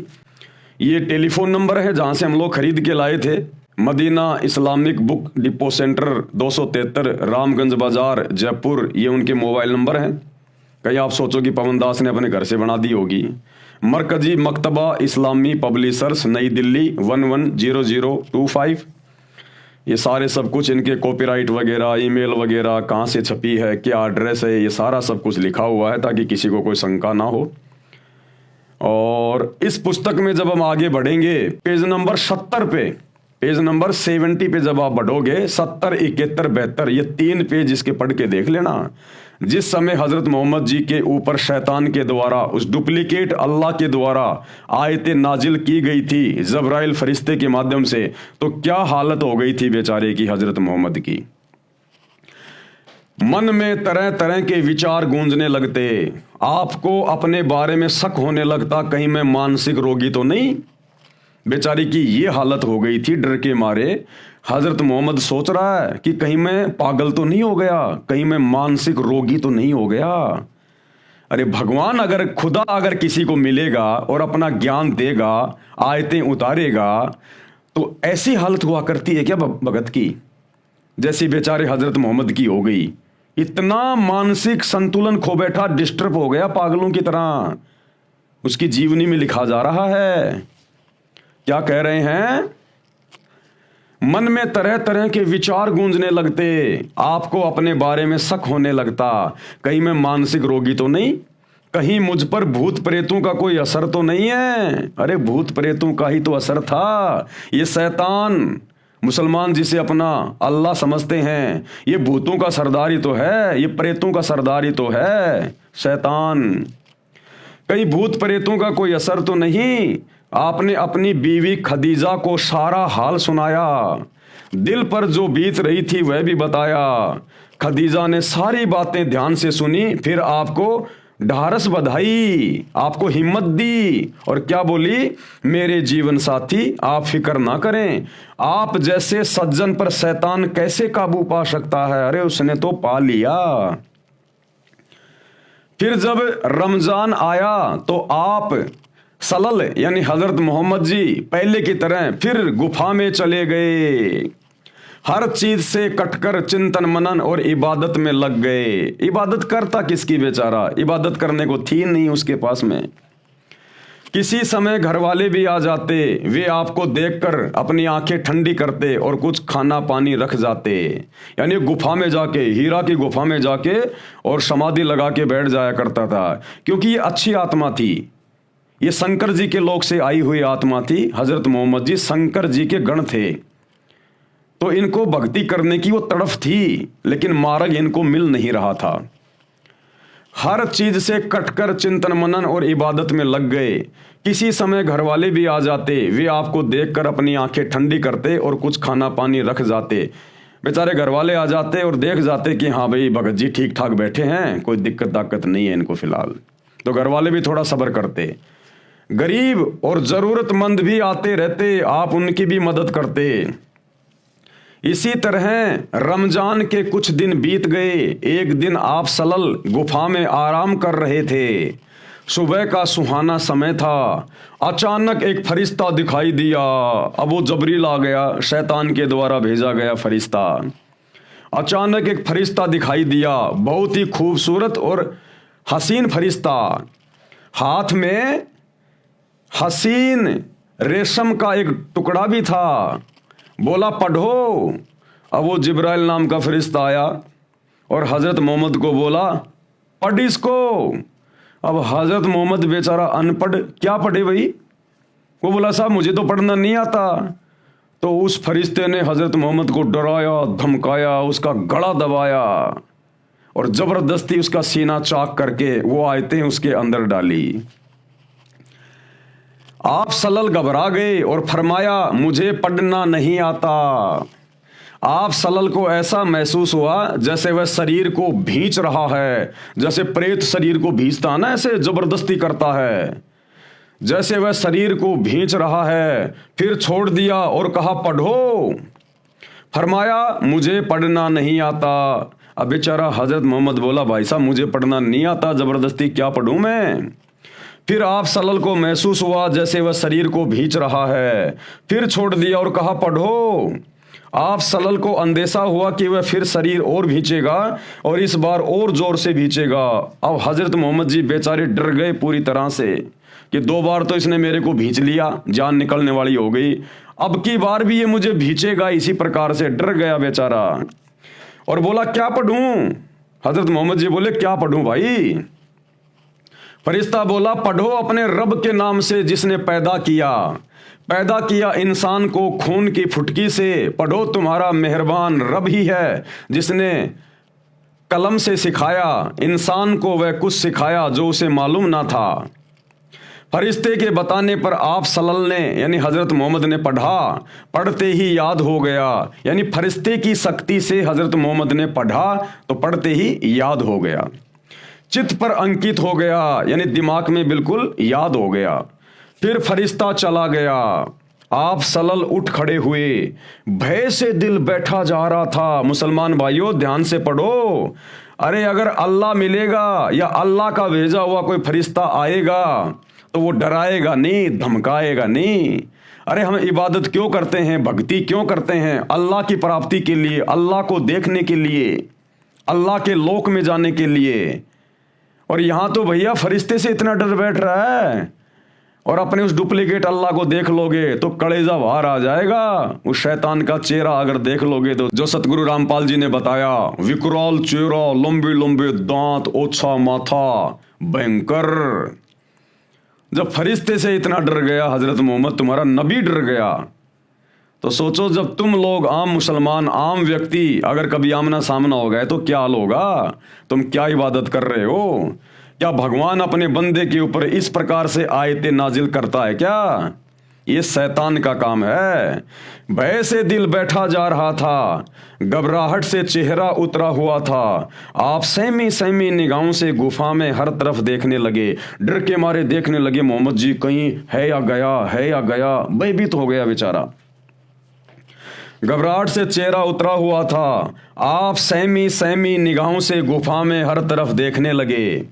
ये टेलीफोन नंबर है जहाँ से हम लोग खरीद के लाए थे, Madina Islamic book depot centre 273 Ramganj Bazar Jaipur, ये उनके मोबाइल नंबर हैं। कहीं आप सोचो कि पवन दास ने अपने घर से बना दी होगी। मरकजी मकतबा इस्लामी पब्लिशर्स नई दिल्ली 110025। ये सारे सब कुछ इनके कॉपीराइट वगैरह, ईमेल वगैरह, कहाँ से छपी है, क्या एड्रेस है, ये सारा सब कुछ लिखा हुआ है ताकि किसी को कोई शंका ना हो। और इस पुस्तक में जब हम आगे बढ़ेंगे, पेज नंबर 70 पे, पेज नंबर 70 पे जब आप बढ़ोगे, 70, 71, 72, ये 3 पेज इसके पढ़ के देख लेना। जिस समय हजरत मोहम्मद जी के ऊपर शैतान के द्वारा, उस डुप्लीकेट अल्लाह के द्वारा आयतें नाजिल की गई थी जब्राइल फरिश्ते के माध्यम से, तो क्या हालत हो गई थी बेचारे की, हजरत मोहम्मद की। मन में तरह तरह के विचार गूंजने लगते, आपको अपने बारे में शक होने लगता, कहीं मैं मानसिक रोगी तो नहीं। बेचारी की ये हालत हो गई थी, डर के मारे हजरत मोहम्मद सोच रहा है कि कहीं मैं पागल तो नहीं हो गया, कहीं मैं मानसिक रोगी तो नहीं हो गया। अरे भगवान, अगर खुदा अगर किसी को मिलेगा और अपना ज्ञान देगा, आयतें उतारेगा, तो ऐसी हालत हुआ करती है क्या भगत की, जैसी बेचारे हजरत मोहम्मद की हो गई। इतना मानसिक संतुलन खो बैठा, डिस्टर्ब हो गया पागलों की तरह। उसकी जीवनी में लिखा जा रहा है, क्या कह रहे हैं, मन में तरह तरह के विचार गूंजने लगते, आपको अपने बारे में शक होने लगता, कहीं मैं मानसिक रोगी तो नहीं, कहीं मुझ पर भूत प्रेतों का कोई असर तो नहीं है। अरे भूत प्रेतों का ही तो असर था। ये शैतान मुसलमान जिसे अपना अल्लाह समझते हैं, ये भूतों का सरदार ही तो है, ये प्रेतों का सरदार ही तो है शैतान। कहीं भूत प्रेतों का कोई असर तो नहीं। आपने अपनी बीवी खदीजा को सारा हाल सुनाया, दिल पर जो बीत रही थी वह भी बताया। खदीजा ने सारी बातें ध्यान से सुनी, फिर आपको ढारस बधाई, आपको हिम्मत दी। और क्या बोली? मेरे जीवन साथी आप फिक्र ना करें, आप जैसे सज्जन पर शैतान कैसे काबू पा सकता है? अरे उसने तो पा लिया। फिर जब रमजान आया तो आप सलल यानी हजरत मोहम्मद जी पहले की तरह फिर गुफा में चले गए, हर चीज से कटकर चिंतन मनन और इबादत में लग गए। इबादत करता किसकी बेचारा? इबादत करने को थी नहीं उसके पास में। किसी समय घर वाले भी आ जाते, वे आपको देखकर अपनी आंखें ठंडी करते और कुछ खाना पानी रख जाते। यानी गुफा में जाके, हीरा की गुफा में जाके और समाधि लगा के बैठ जाया करता था, क्योंकि ये अच्छी आत्मा थी। ये शंकर जी के लोक से आई हुई आत्मा थी। हजरत मोहम्मद जी शंकर जी के गण थे, तो इनको भक्ति करने की वो तड़फ थी, लेकिन मार्ग इनको मिल नहीं रहा था। हर चीज से कटकर चिंतन मनन और इबादत में लग गए। किसी समय घर वाले भी आ जाते, वे आपको देखकर अपनी आंखें ठंडी करते और कुछ खाना पानी रख जाते। बेचारे घर वाले आ जाते और देख जाते कि हाँ भाई भगत जी ठीक ठाक बैठे हैं, कोई दिक्कत ताकत नहीं है इनको फिलहाल, तो घर वाले भी थोड़ा सब्र करते। गरीब और जरूरतमंद भी आते रहते, आप उनकी भी मदद करते। इसी तरह रमजान के कुछ दिन बीत गए। एक दिन आप सलल गुफा में आराम कर रहे थे, सुबह का सुहाना समय था। अचानक एक फरिश्ता दिखाई दिया। अब वो जबरील आ गया, शैतान के द्वारा भेजा गया फरिश्ता। अचानक एक फरिश्ता दिखाई दिया, बहुत ही खूबसूरत और हसीन फरिश्ता, हाथ में हसीन रेशम का एक टुकड़ा भी था। बोला पढ़ो। अब वो जिब्राइल नाम का फरिश्ता आया और हजरत मोहम्मद को बोला पढ़ इसको। अब हजरत मोहम्मद बेचारा अनपढ़, क्या पढ़े भाई? वो बोला साहब मुझे तो पढ़ना नहीं आता। तो उस फरिश्ते ने हजरत मोहम्मद को डराया, धमकाया, उसका गला दबाया और जबरदस्ती उसका सीना चाक करके वो आयतें उसके अंदर डाली। आप सलल घबरा गए और फरमाया मुझे पढ़ना नहीं आता। आप सलल को ऐसा महसूस हुआ जैसे वह शरीर को भींच रहा है, जैसे प्रेत शरीर को भींचता ना, ऐसे जबरदस्ती करता है, जैसे वह शरीर को भींच रहा है। फिर छोड़ दिया और कहा पढ़ो। फरमाया मुझे पढ़ना नहीं आता। अब बेचारा हजरत मोहम्मद बोला भाई साहब मुझे पढ़ना नहीं आता, जबरदस्ती क्या पढ़ूं मैं? फिर आप सलल को महसूस हुआ जैसे वह शरीर को भींच रहा है। फिर छोड़ दिया और कहा पढ़ो। आप सलल को अंदेशा हुआ कि वह फिर शरीर और भींचेगा और इस बार और जोर से भींचेगा। अब हजरत मोहम्मद जी बेचारे डर गए पूरी तरह से कि 2 बार तो इसने मेरे को भींच लिया, जान निकलने वाली हो गई, अब की बार भी ये मुझे भींचेगा। इसी प्रकार से डर गया बेचारा और बोला क्या पढ़ूं? हजरत मोहम्मद जी बोले क्या पढ़ूं भाई? फरिश्ता बोला पढ़ो अपने रब के नाम से जिसने पैदा किया इंसान को खून की फुटकी से। पढ़ो तुम्हारा मेहरबान रब ही है जिसने कलम से सिखाया इंसान को वह कुछ सिखाया जो उसे मालूम ना था। फरिश्ते के बताने पर आप सलल ने यानी हजरत मोहम्मद ने पढ़ा, पढ़ते ही याद हो गया। यानी फरिश्ते की शक्ति से हजरत मोहम्मद ने पढ़ा तो पढ़ते ही याद हो गया, चित्त पर अंकित हो गया, यानी दिमाग में बिल्कुल याद हो गया। फिर फरिश्ता चला गया। आप सलल उठ खड़े हुए, भय से दिल बैठा जा रहा था। मुसलमान भाइयों ध्यान से पढ़ो। अरे अगर अल्लाह मिलेगा या अल्लाह का भेजा हुआ कोई फरिश्ता आएगा तो वो डराएगा नहीं, धमकाएगा नहीं। अरे हम इबादत क्यों करते हैं, भक्ति क्यों करते हैं? अल्लाह की प्राप्ति के लिए, अल्लाह को देखने के लिए, अल्लाह के लोक में जाने के लिए। और यहां तो भैया फरिश्ते से इतना डर बैठ रहा है और अपने उस डुप्लीकेट अल्लाह को देख लोगे तो कलेजा बाहर आ जाएगा। उस शैतान का चेहरा अगर देख लोगे तो जो सतगुरु रामपाल जी ने बताया, विकराल चेहरा, लंबे लंबे दांत, ओछा माथा, भयंकर। जब फरिश्ते से इतना डर गया हजरत मोहम्मद, तुम्हारा नबी डर गया, तो सोचो जब तुम लोग आम मुसलमान, आम व्यक्ति अगर कभी आमना सामना हो गए तो क्या हाल होगा? तुम क्या इबादत कर रहे हो? क्या भगवान अपने बंदे के ऊपर इस प्रकार से आयतें नाजिल करता है क्या? ये शैतान का काम है। भय से दिल बैठा जा रहा था, घबराहट से चेहरा उतरा हुआ था। आप सहमी सहमी निगाहों से गुफा में हर तरफ देखने लगे, डर के मारे देखने लगे मोहम्मद जी कहीं है या गया, है या गया। भयभीत हो गया बेचारा, घबराहट से चेहरा उतरा हुआ था। आप सहमी सहमी निगाहों से गुफा में हर तरफ देखने लगे।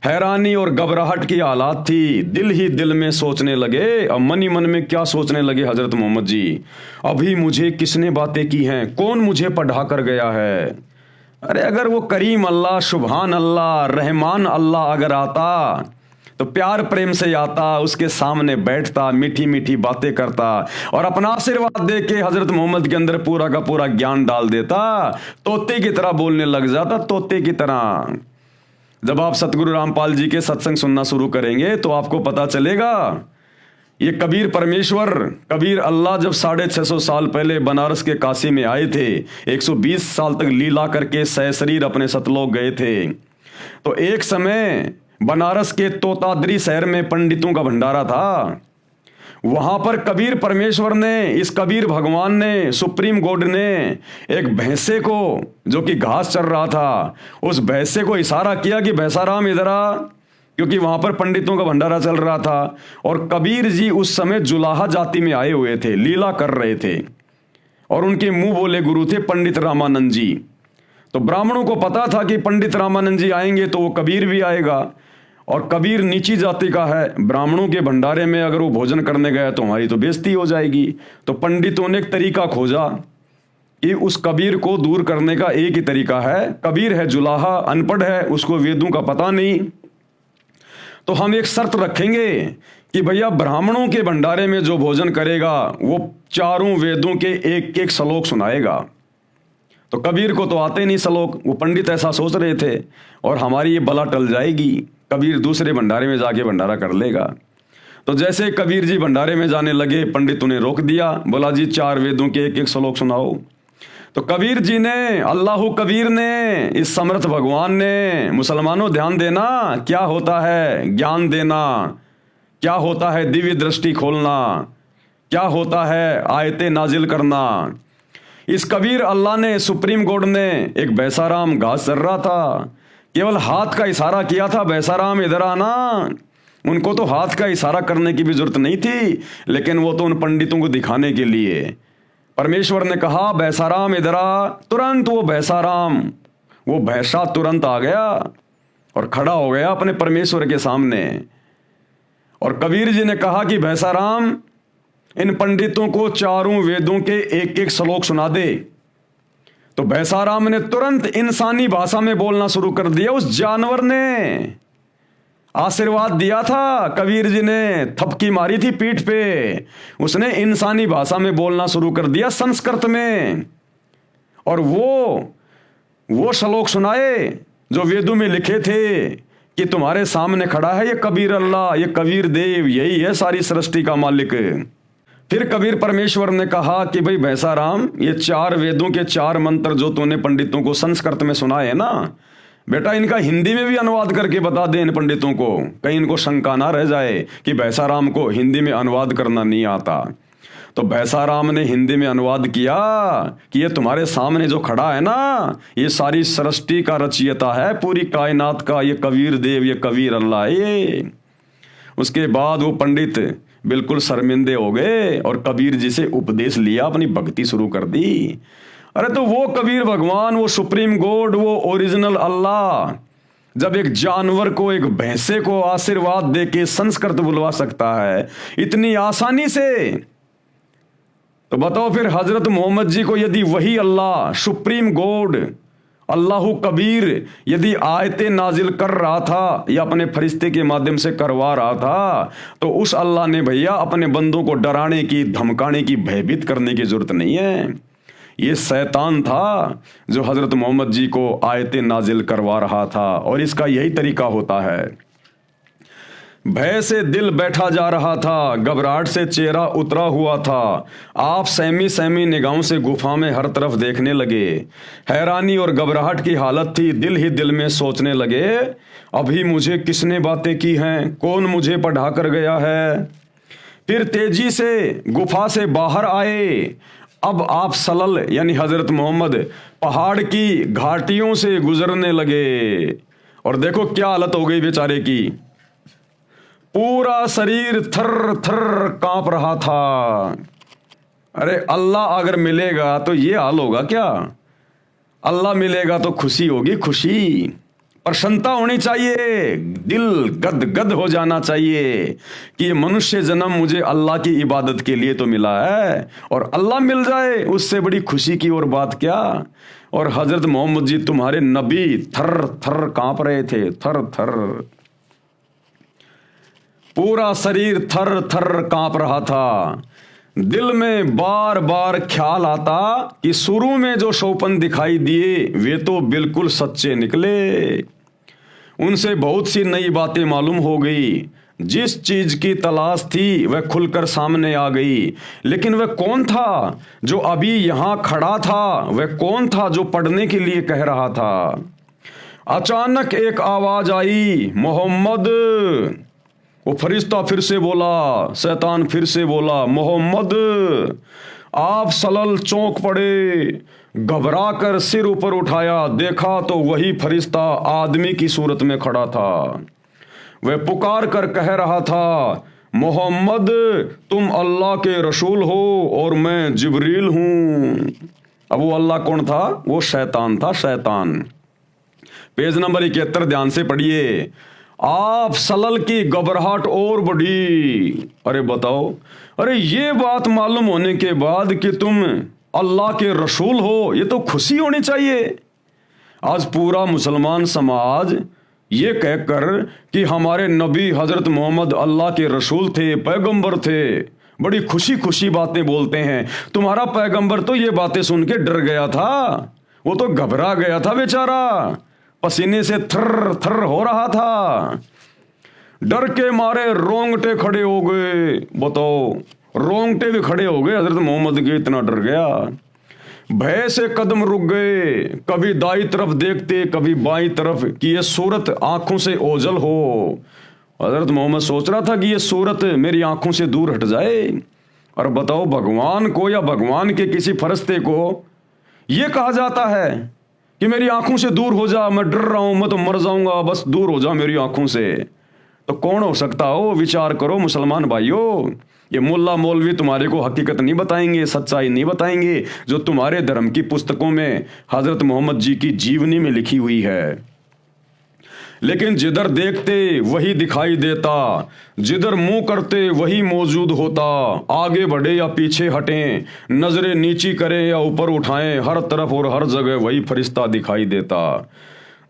हैरानी और घबराहट की हालात थी। दिल ही दिल में सोचने लगे। अब मन ही मन में क्या सोचने लगे हजरत मोहम्मद जी, अभी मुझे किसने बातें की हैं, कौन मुझे पढ़ा कर गया है। अरे अगर वो करीम अल्लाह, सुभान अल्लाह, रहमान अल्लाह अगर आता तो प्यार प्रेम से आता, उसके सामने बैठता, मीठी मीठी बातें करता और अपना आशीर्वाद दे के हजरत मोहम्मद के अंदर पूरा का पूरा ज्ञान डाल देता। तोते की तरह बोलने लग जाता, तोते की तरह। जब आप सतगुरु रामपाल जी के सत्संग सुनना शुरू करेंगे तो आपको पता चलेगा ये कबीर परमेश्वर, कबीर अल्लाह जब 650 साल पहले बनारस के काशी में आए थे, 120 साल तक लीला करके सहशरीर अपने सतलोक गए थे। तो एक समय बनारस के तोताद्री शहर में पंडितों का भंडारा था। वहां पर कबीर परमेश्वर ने, इस कबीर भगवान ने, सुप्रीम गॉड ने एक भैंसे को, जो कि घास चर रहा था, उस भैंसे को इशारा किया कि भैंसाराम इधर आ, क्योंकि वहां पर पंडितों का भंडारा चल रहा था। और कबीर जी उस समय जुलाहा जाति में आए हुए थे, लीला कर रहे थे और उनके मुंह बोले गुरु थे पंडित रामानंद जी। तो ब्राह्मणों को पता था कि पंडित रामानंद जी आएंगे तो वो कबीर भी आएगा, और कबीर नीची जाति का है, ब्राह्मणों के भंडारे में अगर वो भोजन करने गया तो हमारी तो बेइज्जती हो जाएगी। तो पंडितों ने एक तरीका खोजा कि उस कबीर को दूर करने का एक ही तरीका है, कबीर है जुलाहा, अनपढ़ है, उसको वेदों का पता नहीं, तो हम एक शर्त रखेंगे कि भैया ब्राह्मणों के भंडारे में जो भोजन करेगा वो चारों वेदों के एक एक श्लोक सुनाएगा। तो कबीर को तो आते नहीं श्लोक, वो पंडित ऐसा सोच रहे थे और हमारी ये बला टल जाएगी, कबीर दूसरे भंडारे में जाके भंडारा कर लेगा। तो जैसे कबीर जी भंडारे में जाने लगे, पंडित उन्हें रोक दिया, बोला जी 4 वेदों के एक एक श्लोक सुनाओ। तो कबीर जी ने, अल्लाह कबीर ने, इस समर्थ भगवान ने, मुसलमानों ध्यान देना, क्या होता है ज्ञान देना, क्या होता है दिव्य दृष्टि खोलना, क्या होता है आयतें नाजिल करना। इस कबीर अल्लाह ने, सुप्रीम कोर्ट ने, एक भैंसाराम घास चर रहा था, केवल हाथ का इशारा किया था, भैंसाराम इधर आना। उनको तो हाथ का इशारा करने की भी जरूरत नहीं थी, लेकिन वो तो उन पंडितों को दिखाने के लिए परमेश्वर ने कहा भैंसाराम इधर आ। तुरंत वो भैंसाराम, वो भैंसा तुरंत आ गया और खड़ा हो गया अपने परमेश्वर के सामने। और कबीर जी ने कहा कि भैंसाराम, इन पंडितों को चारों वेदों के एक एक श्लोक सुना दे। तो भैंसाराम ने तुरंत इंसानी भाषा में बोलना शुरू कर दिया। उस जानवर ने आशीर्वाद दिया था, कबीर जी ने थपकी मारी थी पीठ पे, उसने इंसानी भाषा में बोलना शुरू कर दिया, संस्कृत में। और वो श्लोक सुनाए जो वेदों में लिखे थे कि तुम्हारे सामने खड़ा है ये कबीर अल्लाह, ये कबीर देव, यही है सारी सृष्टि का मालिक। फिर कबीर परमेश्वर ने कहा कि भाई भैंसाराम, ये 4 वेदों के 4 मंत्र जो तूने पंडितों को संस्कृत में सुनाए है ना, बेटा इनका हिंदी में भी अनुवाद करके बता दे इन पंडितों को, कहीं इनको शंका ना रह जाए कि भैंसाराम को हिंदी में अनुवाद करना नहीं आता। तो भैंसाराम ने हिंदी में अनुवाद किया कि ये तुम्हारे सामने जो खड़ा है ना, ये सारी सृष्टि का रचयिता है, पूरी कायनात का, ये कबीर देव, ये कबीर अल्लाह है ये। उसके बाद वो पंडित बिल्कुल शर्मिंदे हो गए और कबीर जी से उपदेश लिया, अपनी भक्ति शुरू कर दी। अरे तो वो कबीर भगवान, वो सुप्रीम गॉड, वो ओरिजिनल अल्लाह जब एक जानवर को, एक भैंसे को आशीर्वाद दे के संस्कृत बुलवा सकता है इतनी आसानी से, तो बताओ फिर हजरत मोहम्मद जी को यदि वही अल्लाह, सुप्रीम गॉड, अल्लाह कबीर यदि आयतें नाजिल कर रहा था या अपने फरिश्ते के माध्यम से करवा रहा था, तो उस अल्लाह ने भैया अपने बंदों को डराने की, धमकाने की, भयभीत करने की जरूरत नहीं है। ये शैतान था जो हजरत मोहम्मद जी को आयतें नाजिल करवा रहा था, और इसका यही तरीका होता है। भय से दिल बैठा जा रहा था, घबराहट से चेहरा उतरा हुआ था। आप सहमी सहमी निगाहों से गुफा में हर तरफ देखने लगे। हैरानी और घबराहट की हालत थी। दिल ही दिल में सोचने लगे, अभी मुझे किसने बातें की हैं, कौन मुझे पढ़ा कर गया है। फिर तेजी से गुफा से बाहर आए। अब आप सल्लल्लाहु यानी हजरत मोहम्मद पहाड़ की घाटियों से गुजरने लगे और देखो क्या हालत हो गई बेचारे की, पूरा शरीर थर थर कांप रहा था। अरे अल्लाह अगर मिलेगा तो ये हाल होगा क्या? अल्लाह मिलेगा तो खुशी होगी, खुशी, प्रसन्नता होनी चाहिए, दिल गद गद हो जाना चाहिए कि ये मनुष्य जन्म मुझे अल्लाह की इबादत के लिए तो मिला है, और अल्लाह मिल जाए उससे बड़ी खुशी की और बात क्या। और हजरत मोहम्मद जी तुम्हारे नबी थर थर कांप रहे थे, थर थर, पूरा शरीर थर थर कांप रहा था। दिल में बार बार ख्याल आता कि शुरू में जो शोपन दिखाई दिए वे तो बिल्कुल सच्चे निकले, उनसे बहुत सी नई बातें मालूम हो गई। जिस चीज की तलाश थी वह खुलकर सामने आ गई, लेकिन वह कौन था जो अभी यहां खड़ा था? वह कौन था जो पढ़ने के लिए कह रहा था? अचानक एक आवाज आई, मोहम्मद। वो फरिश्ता फिर से बोला, शैतान फिर से बोला, मोहम्मद। आप सलल चौंक पड़े, घबरा कर सिर ऊपर उठाया, देखा तो वही फरिश्ता आदमी की सूरत में खड़ा था। वह पुकार कर कह रहा था, मोहम्मद तुम अल्लाह के रसूल हो और मैं जिब्रील हूं। अब वो अल्लाह कौन था? वो शैतान था, शैतान। पेज नंबर 71 ध्यान से पढ़िए। आप सलल की घबराहट और बढ़ी। अरे बताओ, अरे ये बात मालूम होने के बाद कि तुम अल्लाह के रसूल हो, ये तो खुशी होनी चाहिए। आज पूरा मुसलमान समाज ये कहकर कि हमारे नबी हजरत मोहम्मद अल्लाह के रसूल थे, पैगंबर थे, बड़ी खुशी खुशी बातें बोलते हैं। तुम्हारा पैगंबर तो ये बातें सुन के डर गया था, वो तो घबरा गया था बेचारा, पसीने से थर थर हो रहा था, डर के मारे रोंगटे खड़े हो गए। बताओ, रोंगटे भी खड़े हो गए हजरत मोहम्मद के, इतना डर गया। भय से कदम रुक गए, कभी दाई तरफ देखते कभी बाई तरफ कि ये सूरत आंखों से ओझल हो। हजरत मोहम्मद सोच रहा था कि ये सूरत मेरी आंखों से दूर हट जाए। और बताओ, भगवान को या भगवान के किसी फरिश्ते को ये कहा जाता है कि मेरी आंखों से दूर हो जा, मैं डर रहा हूं, मैं तो मर जाऊंगा, बस दूर हो जा मेरी आंखों से। तो कौन हो सकता हो? विचार करो मुसलमान भाइयों। ये मुल्ला मौलवी तुम्हारे को हकीकत नहीं बताएंगे, सच्चाई नहीं बताएंगे जो तुम्हारे धर्म की पुस्तकों में हजरत मोहम्मद जी की जीवनी में लिखी हुई है। लेकिन जिधर देखते वही दिखाई देता, जिधर मुंह करते वही मौजूद होता। आगे बढ़े या पीछे हटें, नजरें नीची करें या ऊपर उठाएं, हर तरफ और हर जगह वही फरिश्ता दिखाई देता।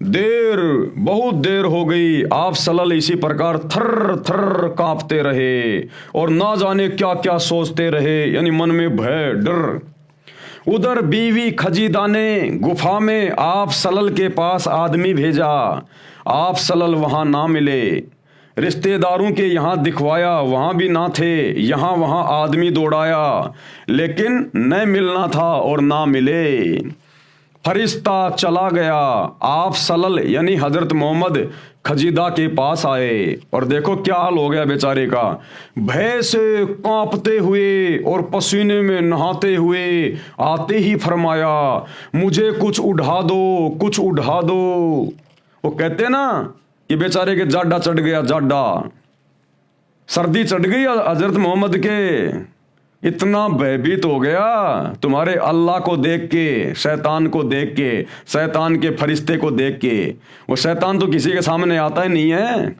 देर, बहुत देर हो गई। आप सल्लल्लाहु इसी प्रकार थर थर कांपते रहे और ना जाने क्या क्या सोचते रहे, यानी मन में भय, डर। उधर बीवी खजीदा ने गुफा में आप सल्लल्लाहु के पास आदमी भेजा। आप सल्लल्लाहु वहां ना मिले, रिश्तेदारों के यहां दिखवाया, वहां भी ना थे, यहां वहां आदमी दौड़ाया, लेकिन न मिलना था और ना मिले। फरिश्ता चला गया। आप सल्लल्लाहु यानी हजरत मोहम्मद खजीदा के पास आए और देखो क्या हाल हो गया बेचारे का। भय से कांपते हुए और पसीने में नहाते हुए आते ही फरमाया, मुझे कुछ उड़ा दो, कुछ उड़ा दो। वो कहते ना कि बेचारे के जाडा चढ़ गया, जाडा, सर्दी चढ़ गई हजरत मोहम्मद के, इतना भयभीत हो गया तुम्हारे अल्लाह को देख के, शैतान को देख के, शैतान के फरिश्ते को देख के। वो शैतान तो किसी के सामने आता ही नहीं है,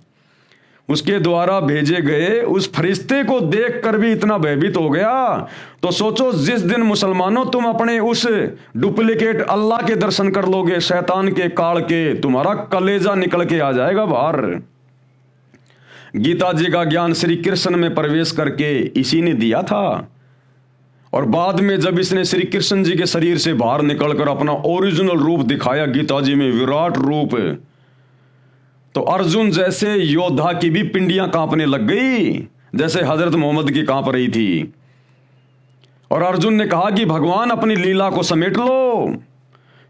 उसके द्वारा भेजे गए उस फरिश्ते को देख कर भी इतना भयभीत हो गया। तो सोचो, जिस दिन मुसलमानों तुम अपने उस डुप्लीकेट अल्लाह के दर्शन कर लोगे, शैतान के काल के, तुम्हारा कलेजा निकल के आ जाएगा बाहर। गीता जी का ज्ञान श्री कृष्ण में प्रवेश करके इसी ने दिया था, और बाद में जब इसने श्री कृष्ण जी के शरीर से बाहर निकलकर अपना ओरिजिनल रूप दिखाया गीता जी में, विराट रूप, तो अर्जुन जैसे योद्धा की भी पिंडियां कांपने लग गई, जैसे हजरत मोहम्मद की कांप रही थी। और अर्जुन ने कहा कि भगवान अपनी लीला को समेट लो,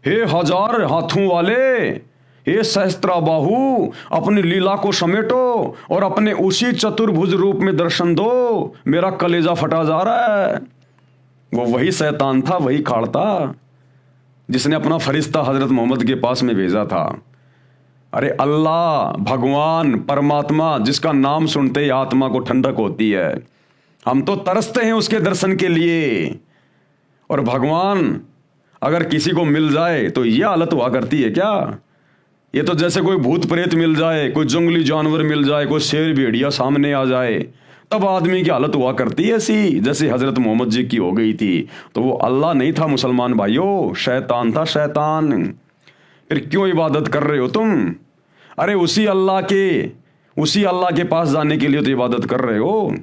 हे हजार हाथों वाले, हे सहस्त्राबाहु, अपनी लीला को समेटो और अपने उसी चतुर्भुज रूप में दर्शन दो, मेरा कलेजा फटा जा रहा है। वो वही शैतान था, वही खाड़ था जिसने अपना फरिश्ता हजरत मोहम्मद के पास में भेजा था। अरे अल्लाह, भगवान, परमात्मा, जिसका नाम सुनते ही आत्मा को ठंडक होती है, हम तो तरसते हैं उसके दर्शन के लिए। और भगवान अगर किसी को मिल जाए तो यह हालत हुआ करती है क्या? ये तो जैसे कोई भूत प्रेत मिल जाए, कोई जंगली जानवर मिल जाए, कोई शेर भेड़िया सामने आ जाए, तब आदमी की हालत हुआ करती है ऐसी, जैसे हजरत मोहम्मद जी की हो गई थी। तो वो अल्लाह नहीं था मुसलमान भाइयों, शैतान था, शैतान। फिर क्यों इबादत कर रहे हो तुम? अरे उसी अल्लाह के पास जाने के लिए तो इबादत कर रहे हो।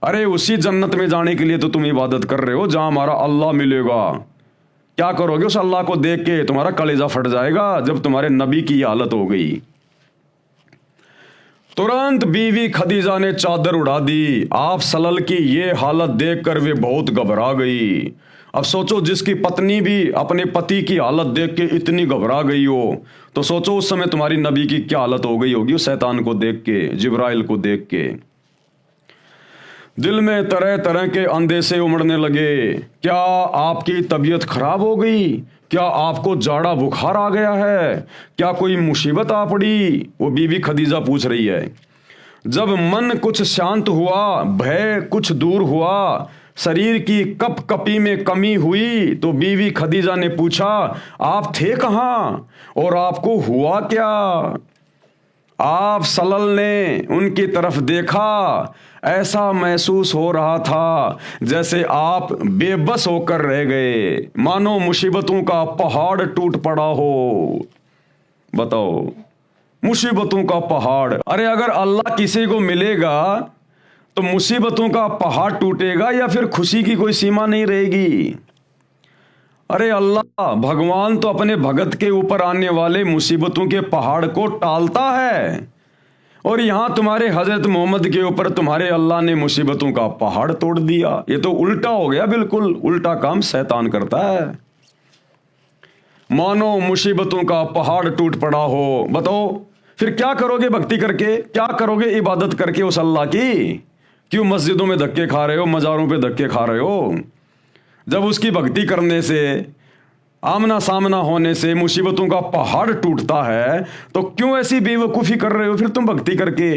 अरे उसी जन्नत में जाने के लिए तो तुम इबादत कर रहे हो जहां हमारा अल्लाह मिलेगा। क्या करोगे उस अल्लाह को देख के? तुम्हारा कलेजा फट जाएगा जब तुम्हारे नबी की हालत हो गई। तुरंत बीवी खदीजा ने चादर उड़ा दी। आप सल्लल्लाहु अलैहि वसल्लम की ये हालत देखकर वे बहुत घबरा गई। अब सोचो, जिसकी पत्नी भी अपने पति की हालत देख के इतनी घबरा गई हो, तो सोचो उस समय तुम्हारी नबी की क्या हालत हो गई होगी उस शैतान को देख के, जिब्राइल को देख के। दिल में तरह तरह के अंदेशे उमड़ने लगे। क्या आपकी तबीयत खराब हो गई? क्या आपको जाड़ा बुखार आ गया है? क्या कोई मुसीबत आ पड़ी? वो बीवी खदीजा पूछ रही है। जब मन कुछ शांत हुआ, भय कुछ दूर हुआ, शरीर की कप कपी में कमी हुई, तो बीवी खदीजा ने पूछा, आप थे कहाँ और आपको हुआ क्या? आप सल्लल्लाहु अलैहि वसल्लम ने उनकी तरफ देखा। ऐसा महसूस हो रहा था जैसे आप बेबस होकर रह गए, मानो मुसीबतों का पहाड़ टूट पड़ा हो। बताओ, मुसीबतों का पहाड़। अरे अगर अल्लाह किसी को मिलेगा तो मुसीबतों का पहाड़ टूटेगा या फिर खुशी की कोई सीमा नहीं रहेगी। अरे अल्लाह, भगवान तो अपने भगत के ऊपर आने वाले मुसीबतों के पहाड़ को टालता है, और यहां तुम्हारे हजरत मोहम्मद के ऊपर तुम्हारे अल्लाह ने मुसीबतों का पहाड़ तोड़ दिया। ये तो उल्टा हो गया, बिल्कुल उल्टा काम शैतान करता है। मानो मुसीबतों का पहाड़ टूट पड़ा हो। बताओ फिर क्या करोगे भक्ति करके, क्या करोगे इबादत करके उस अल्लाह की? क्यों मस्जिदों में धक्के खा रहे हो, मज़ारों पे धक्के खा रहे हो? जब उसकी भक्ति करने से, आमना सामना होने से मुसीबतों का पहाड़ टूटता है, तो क्यों ऐसी बेवकूफ़ी कर रहे हो फिर तुम भक्ति करके?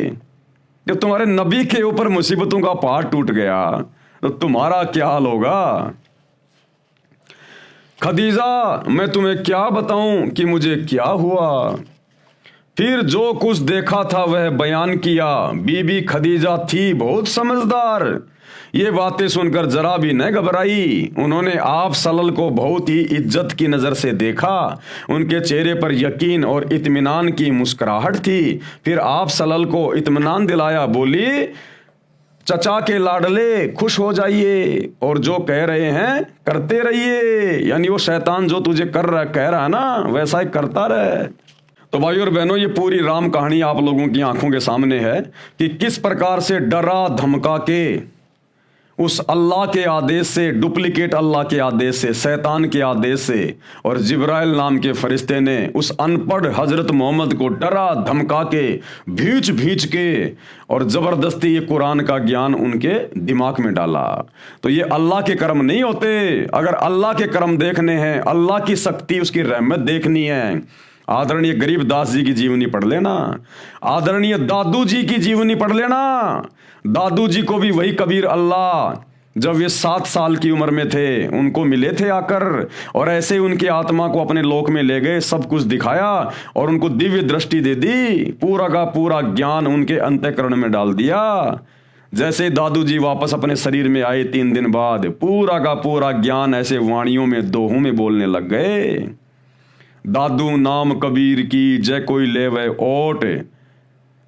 जब तुम्हारे नबी के ऊपर मुसीबतों का पहाड़ टूट गया तो तुम्हारा क्या हाल होगा? खदीजा, मैं तुम्हें क्या बताऊं कि मुझे क्या हुआ? फिर जो कुछ देखा था वह बयान किया। बीबी खदीजा थी बहुत समझदार। ये बातें सुनकर जरा भी न घबराई। उन्होंने आप सल्लल्लाहु को बहुत ही इज्जत की नज़र से देखा। उनके चेहरे पर यकीन और इत्मीनान की मुस्कुराहट थी। फिर आप सल्लल्लाहु को इत्मीनान दिलाया। बोली, चचा के लाडले, खुश हो जाइए और जो कह रहे हैं करते रहिए। यानी वो शैतान जो तुझे कह रहा है ना, वैसा ही करता रहे। तो भाई और बहनों, ये पूरी राम कहानी आप लोगों की आंखों के सामने है कि किस प्रकार से डरा धमका के उस अल्लाह के आदेश से, डुप्लीकेट अल्लाह के आदेश से, शैतान के आदेश से, और जिब्राइल नाम के फरिश्ते ने उस अनपढ़ हजरत मोहम्मद को डरा धमका के, भींच भींच के और ज़बरदस्ती ये कुरान का ज्ञान उनके दिमाग में डाला। तो ये अल्लाह के कर्म नहीं होते। अगर अल्लाह के कर्म देखने हैं, अल्लाह की शक्ति, उसकी रहमत देखनी है, आदरणीय गरीबदास जी की जीवनी पढ़ लेना, आदरणीय दादू जी की जीवनी पढ़ लेना। दादू जी को भी वही कबीर अल्लाह जब वे 7 साल की उम्र में थे उनको मिले थे आकर, और ऐसे उनकी आत्मा को अपने लोक में ले गए, सब कुछ दिखाया और उनको दिव्य दृष्टि दे दी, पूरा का पूरा ज्ञान उनके अंतःकरण में डाल दिया। जैसे दादू जी वापस अपने शरीर में आए 3 दिन बाद, पूरा का पूरा ज्ञान ऐसे वाणियों में, दोहों में बोलने लग गए। दादू नाम कबीर की, जय कोई ले वह ओट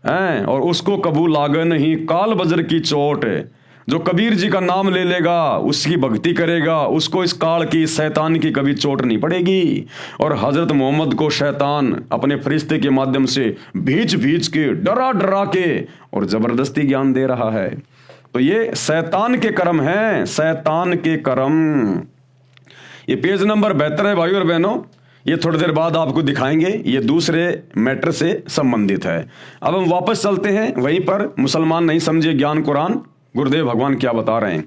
हैं, और उसको कबूल लागे नहीं काल बजर की चोट। जो कबीर जी का नाम ले लेगा, उसकी भक्ति करेगा, उसको इस काल की, शैतान की कभी चोट नहीं पड़ेगी। और हजरत मोहम्मद को शैतान अपने फरिश्ते के माध्यम से भींच भींच के, डरा डरा के और जबरदस्ती ज्ञान दे रहा है। तो ये शैतान के कर्म हैं, शैतान के कर्म। ये पेज नंबर 72 है भाई और बहनों। ये थोड़ी देर बाद आपको दिखाएंगे, ये दूसरे मैटर से संबंधित है। अब हम वापस चलते हैं वहीं पर। मुसलमान नहीं समझे ज्ञान कुरान, गुरुदेव भगवान क्या बता रहे हैं।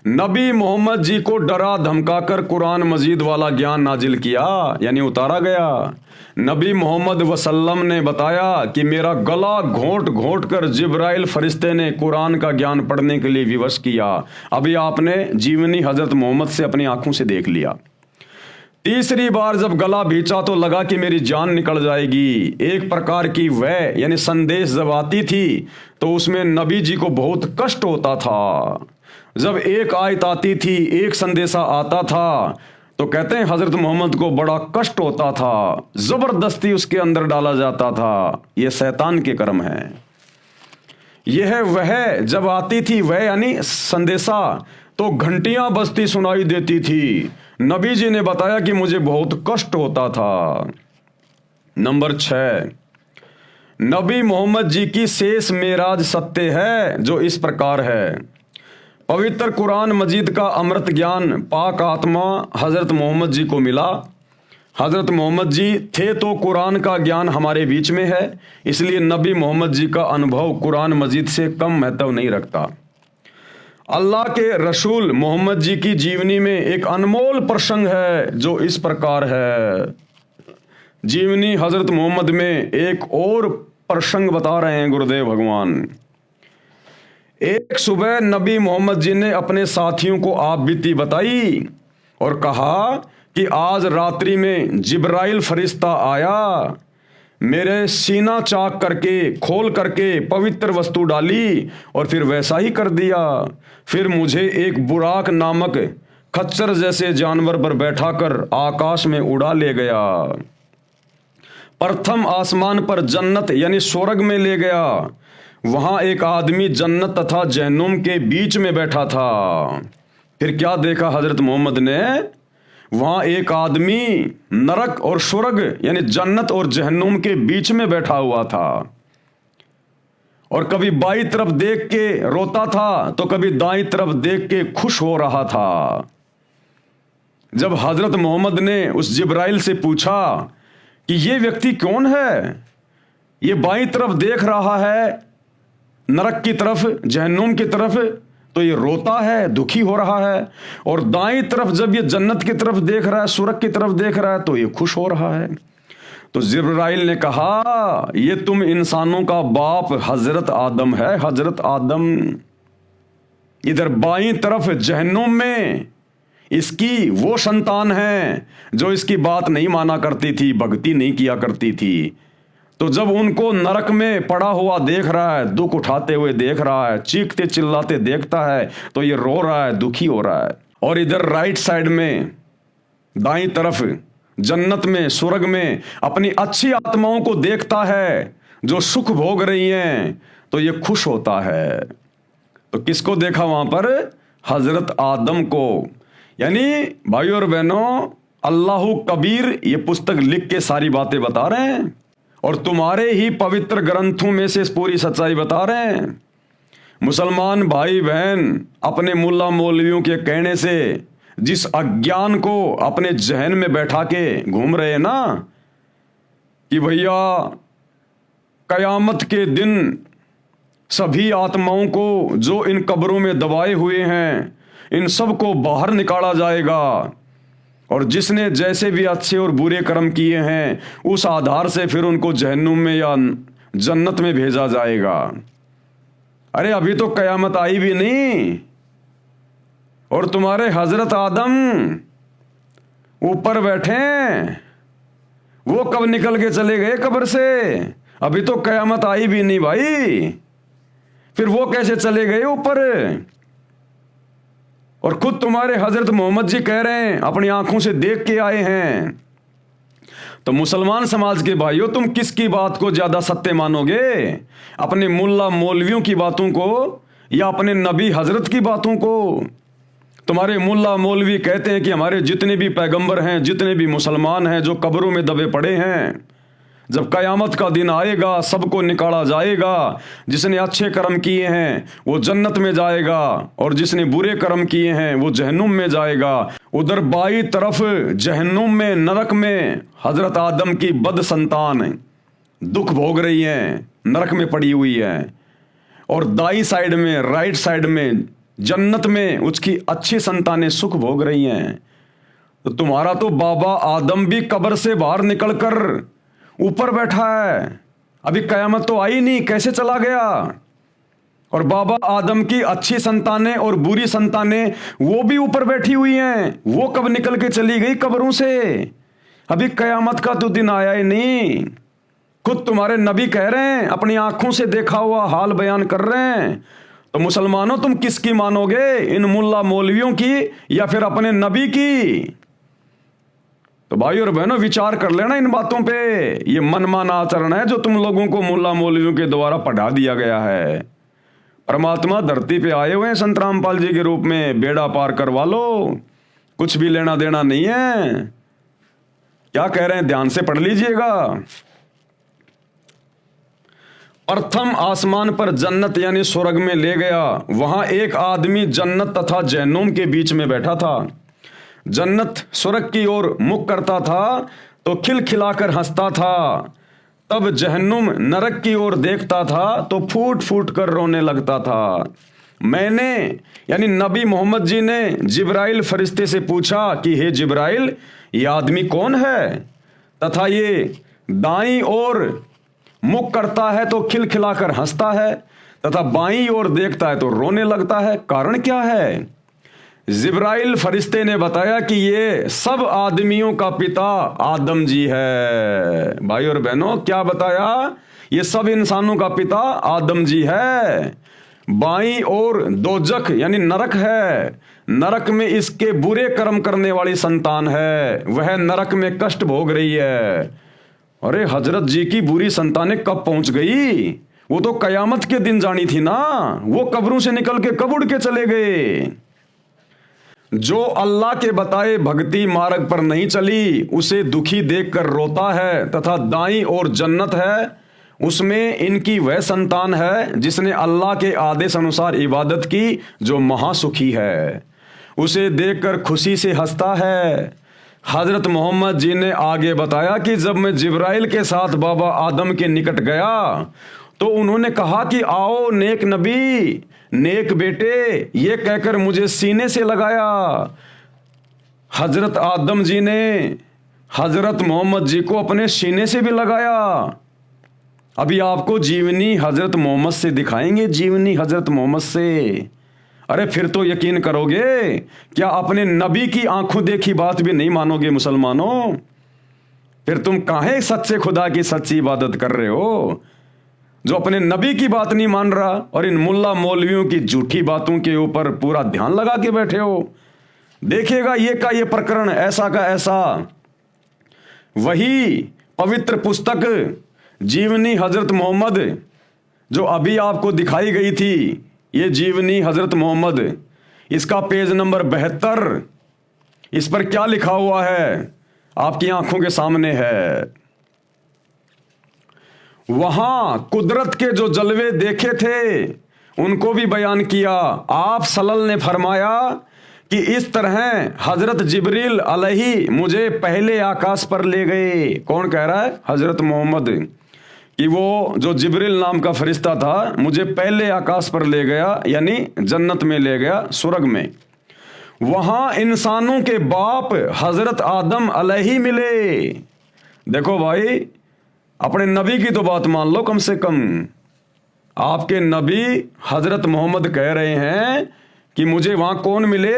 नबी मोहम्मद जी को डरा धमकाकर कुरान मजीद वाला ज्ञान नाजिल किया, यानी उतारा गया। नबी मोहम्मद वसल्लम ने बताया कि मेरा गला घोंट घोंट कर जिब्राइल फरिश्ते ने कुरान का ज्ञान पढ़ने के लिए विवश किया। अभी आपने जीवनी हजरत मोहम्मद से अपनी आंखों से देख लिया। तीसरी बार जब गला भींचा तो लगा कि मेरी जान निकल जाएगी। एक प्रकार की वह यानी संदेश जब आती थी तो उसमें नबी जी को बहुत कष्ट होता था। जब एक आयत आती थी, एक संदेशा आता था, तो कहते हैं हजरत मोहम्मद को बड़ा कष्ट होता था, जबरदस्ती उसके अंदर डाला जाता था। यह शैतान के कर्म है। यह वह जब आती थी वह यानी संदेशा, तो घंटियां बजती सुनाई देती थी। नबी जी ने बताया कि मुझे बहुत कष्ट होता था। नंबर 6, नबी मोहम्मद जी की शेष मेराज सत्य है जो इस प्रकार है। पवित्र कुरान मजीद का अमृत ज्ञान पाक आत्मा हजरत मोहम्मद जी को मिला। हजरत मोहम्मद जी थे तो कुरान का ज्ञान हमारे बीच में है, इसलिए नबी मोहम्मद जी का अनुभव कुरान मजीद से कम महत्व नहीं रखता। अल्लाह के रसूल मोहम्मद जी की जीवनी में एक अनमोल प्रसंग है जो इस प्रकार है। जीवनी हजरत मोहम्मद में एक और प्रसंग बता रहे हैं गुरुदेव भगवान। एक सुबह नबी मोहम्मद जी ने अपने साथियों को आप बीती बताई और कहा कि आज रात्रि में जिब्राइल फरिश्ता आया, मेरे सीना चाक करके खोल करके पवित्र वस्तु डाली और फिर वैसा ही कर दिया। फिर मुझे एक बुराक नामक खच्चर जैसे जानवर पर बैठाकर आकाश में उड़ा ले गया। प्रथम आसमान पर जन्नत यानी स्वर्ग में ले गया। वहां एक आदमी जन्नत तथा जहन्नुम के बीच में बैठा था। फिर क्या देखा हजरत मोहम्मद ने? वहां एक आदमी नरक और स्वर्ग यानी जन्नत और जहन्नुम के बीच में बैठा हुआ था और कभी बाईं तरफ देख के रोता था तो कभी दाईं तरफ देख के खुश हो रहा था। जब हजरत मोहम्मद ने उस जिब्राइल से पूछा कि ये व्यक्ति कौन है, ये बाईं तरफ देख रहा है नरक की तरफ, जहन्नुम की तरफ, तो ये रोता है, दुखी हो रहा है, और दाईं तरफ जब ये जन्नत की तरफ देख रहा है, स्वर्ग की तरफ देख रहा है, तो ये खुश हो रहा है। तो जिब्राइल ने कहा, ये तुम इंसानों का बाप हजरत आदम है। हजरत आदम इधर बाईं तरफ जहन्नुम में इसकी वो संतान है जो इसकी बात नहीं माना करती थी, भक्ति नहीं किया करती थी। तो जब उनको नरक में पड़ा हुआ देख रहा है, दुख उठाते हुए देख रहा है, चीखते चिल्लाते देखता है, तो ये रो रहा है, दुखी हो रहा है। और इधर राइट साइड में दाईं तरफ जन्नत में, स्वर्ग में अपनी अच्छी आत्माओं को देखता है जो सुख भोग रही हैं, तो ये खुश होता है। तो किसको देखा वहां पर? हजरत आदम को। यानी भाइयों और बहनों, अल्लाह कबीर ये पुस्तक लिख के सारी बातें बता रहे हैं और तुम्हारे ही पवित्र ग्रंथों में से पूरी सच्चाई बता रहे हैं। मुसलमान भाई बहन अपने मुल्ला मौलवियों के कहने से जिस अज्ञान को अपने जहन में बैठा के घूम रहे हैं ना कि भैया कयामत के दिन सभी आत्माओं को जो इन कब्रों में दबाए हुए हैं, इन सब को बाहर निकाला जाएगा और जिसने जैसे भी अच्छे और बुरे कर्म किए हैं उस आधार से फिर उनको जहन्नुम में या जन्नत में भेजा जाएगा। अरे अभी तो कयामत आई भी नहीं और तुम्हारे हजरत आदम ऊपर बैठे, वो कब निकल के चले गए कब्र से? अभी तो कयामत आई भी नहीं भाई, फिर वो कैसे चले गए ऊपर? और खुद तुम्हारे हजरत मोहम्मद जी कह रहे हैं, अपनी आंखों से देख के आए हैं। तो मुसलमान समाज के भाइयों, तुम किसकी बात को ज्यादा सत्य मानोगे? अपने मुल्ला मौलवियों की बातों को या अपने नबी हजरत की बातों को? तुम्हारे मुल्ला मौलवी कहते हैं कि हमारे जितने भी पैगंबर हैं, जितने भी मुसलमान हैं जो कब्रों में दबे पड़े हैं, जब कयामत का दिन आएगा सबको निकाला जाएगा। जिसने अच्छे कर्म किए हैं वो जन्नत में जाएगा और जिसने बुरे कर्म किए हैं वो जहन्नुम में जाएगा। उधर बाई तरफ जहन्नुम में, नरक में हजरत आदम की बद संतान दुख भोग रही हैं, नरक में पड़ी हुई है। और दाई साइड में, राइट साइड में, जन्नत में उसकी अच्छी संतानें सुख भोग रही हैं। तो तुम्हारा तो बाबा आदम भी कब्र से बाहर निकलकर ऊपर बैठा है, अभी कयामत तो आई नहीं, कैसे चला गया? और बाबा आदम की अच्छी संतानें और बुरी संतानें वो भी ऊपर बैठी हुई हैं, वो कब निकल के चली गई कब्रों से? अभी कयामत का तो दिन आया ही नहीं। खुद तुम्हारे नबी कह रहे हैं, अपनी आंखों से देखा हुआ हाल बयान कर रहे हैं। तो मुसलमानों तुम किसकी मानोगे, इन मुल्ला मौलवियों की या फिर अपने नबी की? तो भाई और बहनों विचार कर लेना इन बातों पे। ये मनमाना आचरण है जो तुम लोगों को मुल्ला मौलवियों के द्वारा पढ़ा दिया गया है। परमात्मा धरती पे आए हुए हैं संत रामपाल जी के रूप में, बेड़ा पार करवा लो, कुछ भी लेना देना नहीं है। क्या कह रहे हैं ध्यान से पढ़ लीजिएगा। प्रथम आसमान पर जन्नत यानी स्वर्ग में ले गया। वहां एक आदमी जन्नत तथा जहन्नुम के बीच में बैठा था। जन्नत स्वर्ग की ओर मुख करता था तो खिलखिलाकर हंसता था, तब जहन्नुम नरक की ओर देखता था तो फूट फूट कर रोने लगता था। मैंने यानी नबी मोहम्मद जी ने जिब्राइल फरिश्ते से पूछा कि हे जिब्राइल, ये आदमी कौन है तथा ये दाईं ओर मुख करता है तो खिलखिलाकर हंसता है तथा बाईं ओर देखता है तो रोने लगता है, कारण क्या है? जिब्राइल फरिश्ते ने बताया कि ये सब आदमियों का पिता आदम जी है। भाई और बहनों क्या बताया? ये सब इंसानों का पिता आदम जी है। बाईं ओर दोजख यानी नरक है, नरक में इसके बुरे कर्म करने वाली संतान है, वह नरक में कष्ट भोग रही है। अरे हजरत जी की बुरी संतानें कब पहुंच गई? वो तो कयामत के दिन जानी थी ना, वो कब्रों से निकल के कब उड़ के चले गए। जो अल्लाह के बताए भक्ति मार्ग पर नहीं चली उसे दुखी देखकर रोता है तथा दाईं ओर जन्नत है, उसमें इनकी वह संतान है जिसने अल्लाह के आदेश अनुसार इबादत की, जो महासुखी है, उसे देखकर खुशी से हंसता है। हजरत मोहम्मद जी ने आगे बताया कि जब मैं जिब्राइल के साथ बाबा आदम के निकट गया तो उन्होंने कहा कि आओ नेक नबी, नेक बेटे, ये कहकर मुझे सीने से लगाया। हजरत आदम जी ने हजरत मोहम्मद जी को अपने सीने से भी लगाया। अभी आपको जीवनी हजरत मोहम्मद से दिखाएंगे, जीवनी हजरत मोहम्मद से। अरे फिर तो यकीन करोगे, क्या अपने नबी की आंखों देखी बात भी नहीं मानोगे मुसलमानों? फिर तुम काहे सच्चे खुदा की सच्ची इबादत कर रहे हो, जो अपने नबी की बात नहीं मान रहा और इन मुल्ला मौलवियों की झूठी बातों के ऊपर पूरा ध्यान लगा के बैठे हो? देखिएगा ये का ये प्रकरण ऐसा का ऐसा। वही पवित्र पुस्तक जीवनी हजरत मोहम्मद जो अभी आपको दिखाई गई थी, ये जीवनी हजरत मोहम्मद, इसका पेज नंबर 72, इस पर क्या लिखा हुआ है आपकी आंखों के सामने है। वहां कुदरत के जो जलवे देखे थे उनको भी बयान किया। आप सल्लल्लाहु ने फरमाया कि इस तरह हजरत जिब्रील अलैहि मुझे पहले आकाश पर ले गए। कौन कह रहा है? हजरत मोहम्मद, कि वो जो जिब्रील नाम का फरिश्ता था मुझे पहले आकाश पर ले गया, यानी जन्नत में ले गया, स्वर्ग में। वहां इंसानों के बाप हजरत आदम अलैहि मिले। देखो भाई, अपने नबी की तो बात मान लो कम से कम। आपके नबी हजरत मोहम्मद कह रहे हैं कि मुझे वहां कौन मिले?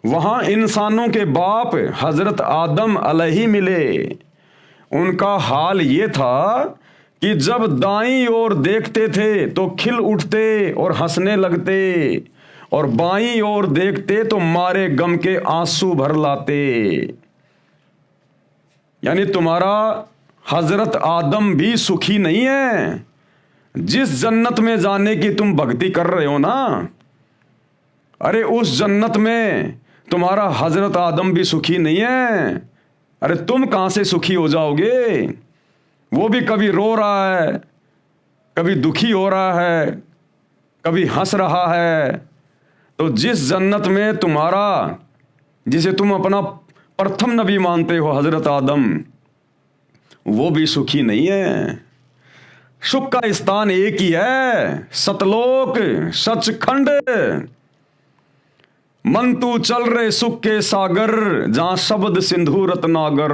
वहां इंसानों के बाप हजरत आदम अलैहि मिले। उनका हाल ये था कि जब दाईं ओर देखते थे तो खिल उठते और हंसने लगते, और बाईं ओर देखते तो मारे गम के आंसू भर लाते। यानी तुम्हारा हजरत आदम भी सुखी नहीं है। जिस जन्नत में जाने की तुम भक्ति कर रहे हो ना, अरे उस जन्नत में तुम्हारा हजरत आदम भी सुखी नहीं है। अरे तुम कहां से सुखी हो जाओगे? वो भी कभी रो रहा है, कभी दुखी हो रहा है, कभी हंस रहा है। तो जिस जन्नत में तुम्हारा, जिसे तुम अपना प्रथम नबी मानते हो, हजरत आदम, वो भी सुखी नहीं है। सुख का स्थान एक ही है, सतलोक सचखंड। मन तू चल रहे सुख के सागर, जहां शब्द सिंधु रत्नागर।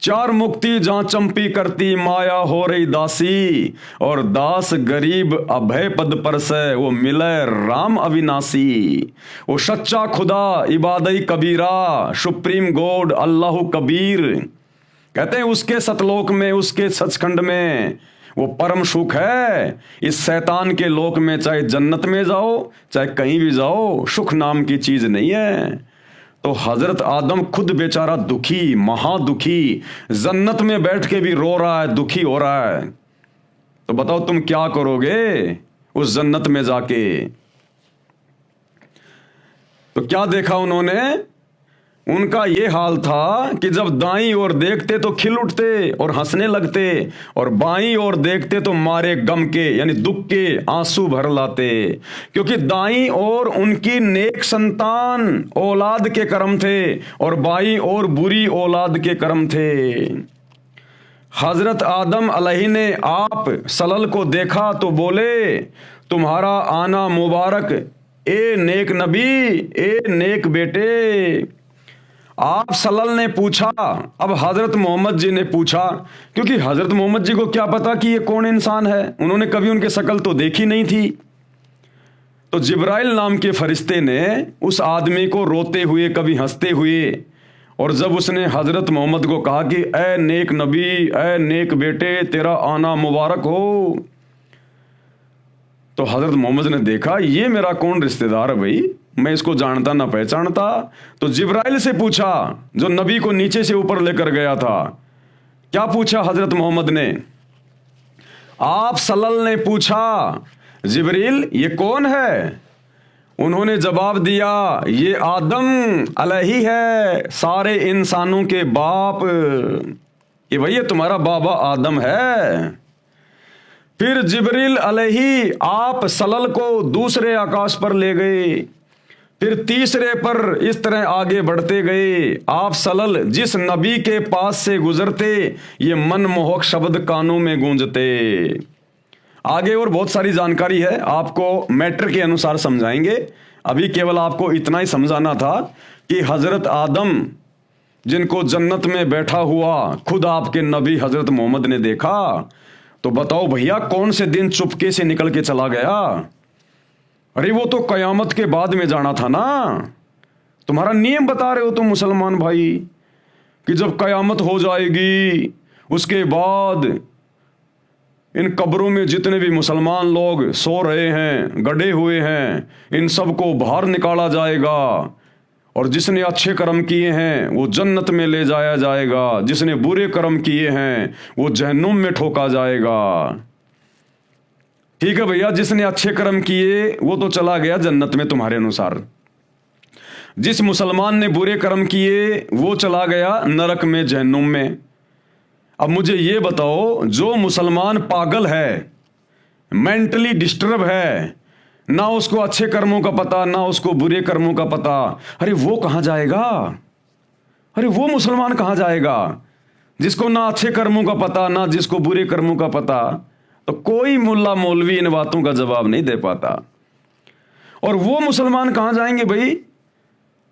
चार मुक्ति जहां चंपी करती माया हो रही दासी, और दास गरीब अभय पद पर से वो मिले राम अविनाशी। वो सच्चा खुदा इबादई कबीरा, सुप्रीम गॉड अल्लाह कबीर। कहते हैं उसके सतलोक में, उसके सचखंड में वो परम सुख है। इस शैतान के लोक में चाहे जन्नत में जाओ चाहे कहीं भी जाओ, सुख नाम की चीज नहीं है। तो हजरत आदम खुद बेचारा दुखी, महादुखी, जन्नत में बैठ के भी रो रहा है, दुखी हो रहा है। तो बताओ तुम क्या करोगे उस जन्नत में जाके? तो क्या देखा उन्होंने? उनका ये हाल था कि जब दाईं ओर देखते तो खिल उठते और हंसने लगते, और बाईं ओर देखते तो मारे गम के यानी दुख के आंसू भर लाते। क्योंकि दाईं ओर उनकी नेक संतान औलाद के कर्म थे, और बाईं ओर बुरी औलाद के कर्म थे। हजरत आदम अलैहि ने आप सलल को देखा तो बोले, तुम्हारा आना मुबारक ए नेक नबी, ए नेक बेटे। आप सलल ने पूछा, अब हजरत मोहम्मद जी ने पूछा, क्योंकि हजरत मोहम्मद जी को क्या पता कि ये कौन इंसान है, उन्होंने कभी उनके शक्ल तो देखी नहीं थी। तो जिब्राइल नाम के फरिश्ते ने उस आदमी को रोते हुए, कभी हंसते हुए, और जब उसने हजरत मोहम्मद को कहा कि ए नेक नबी, ए नेक बेटे, तेरा आना मुबारक हो, तो हजरत मोहम्मद ने देखा ये मेरा कौन रिश्तेदार है भाई, मैं इसको जानता ना पहचानता। तो जिब्राइल से पूछा, जो नबी को नीचे से ऊपर लेकर गया था। क्या पूछा हजरत मोहम्मद ने? आप सल्लल्लाहु ने पूछा, जिब्रील ये कौन है? उन्होंने जवाब दिया, ये आदम अलैहि है, सारे इंसानों के बाप। ये भैया तुम्हारा बाबा आदम है। फिर जिब्रील अलैहि आप सलल को दूसरे आकाश पर ले गए, फिर तीसरे पर इस तरह आगे बढ़ते गए। आप सलल जिस नबी के पास से गुजरते, ये मनमोहक शब्द कानों में गूंजते। आगे और बहुत सारी जानकारी है, आपको मैटर के अनुसार समझाएंगे। अभी केवल आपको इतना ही समझाना था कि हजरत आदम जिनको जन्नत में बैठा हुआ खुद आपके नबी हजरत मोहम्मद ने देखा, तो बताओ भैया कौन से दिन चुपके से निकल के चला गया? अरे वो तो कयामत के बाद में जाना था ना। तुम्हारा नियम बता रहे हो तुम मुसलमान भाई कि जब कयामत हो जाएगी उसके बाद इन कब्रों में जितने भी मुसलमान लोग सो रहे हैं, गड़े हुए हैं, इन सबको बाहर निकाला जाएगा, और जिसने अच्छे कर्म किए हैं वो जन्नत में ले जाया जाएगा, जिसने बुरे कर्म किए हैं वो जहन्नुम में ठोका जाएगा। ठीक है भैया, जिसने अच्छे कर्म किए वो तो चला गया जन्नत में तुम्हारे अनुसार, जिस मुसलमान ने बुरे कर्म किए वो चला गया नरक में, जहन्नुम में। अब मुझे ये बताओ, जो मुसलमान पागल है, मेंटली डिस्टर्ब है, ना उसको अच्छे कर्मों का पता ना उसको बुरे कर्मों का पता, अरे वो कहां जाएगा? अरे वो मुसलमान कहां जाएगा जिसको ना अच्छे कर्मों का पता ना जिसको बुरे कर्मों का पता? तो कोई मुल्ला मौलवी इन बातों का जवाब नहीं दे पाता। और वो मुसलमान कहां जाएंगे भाई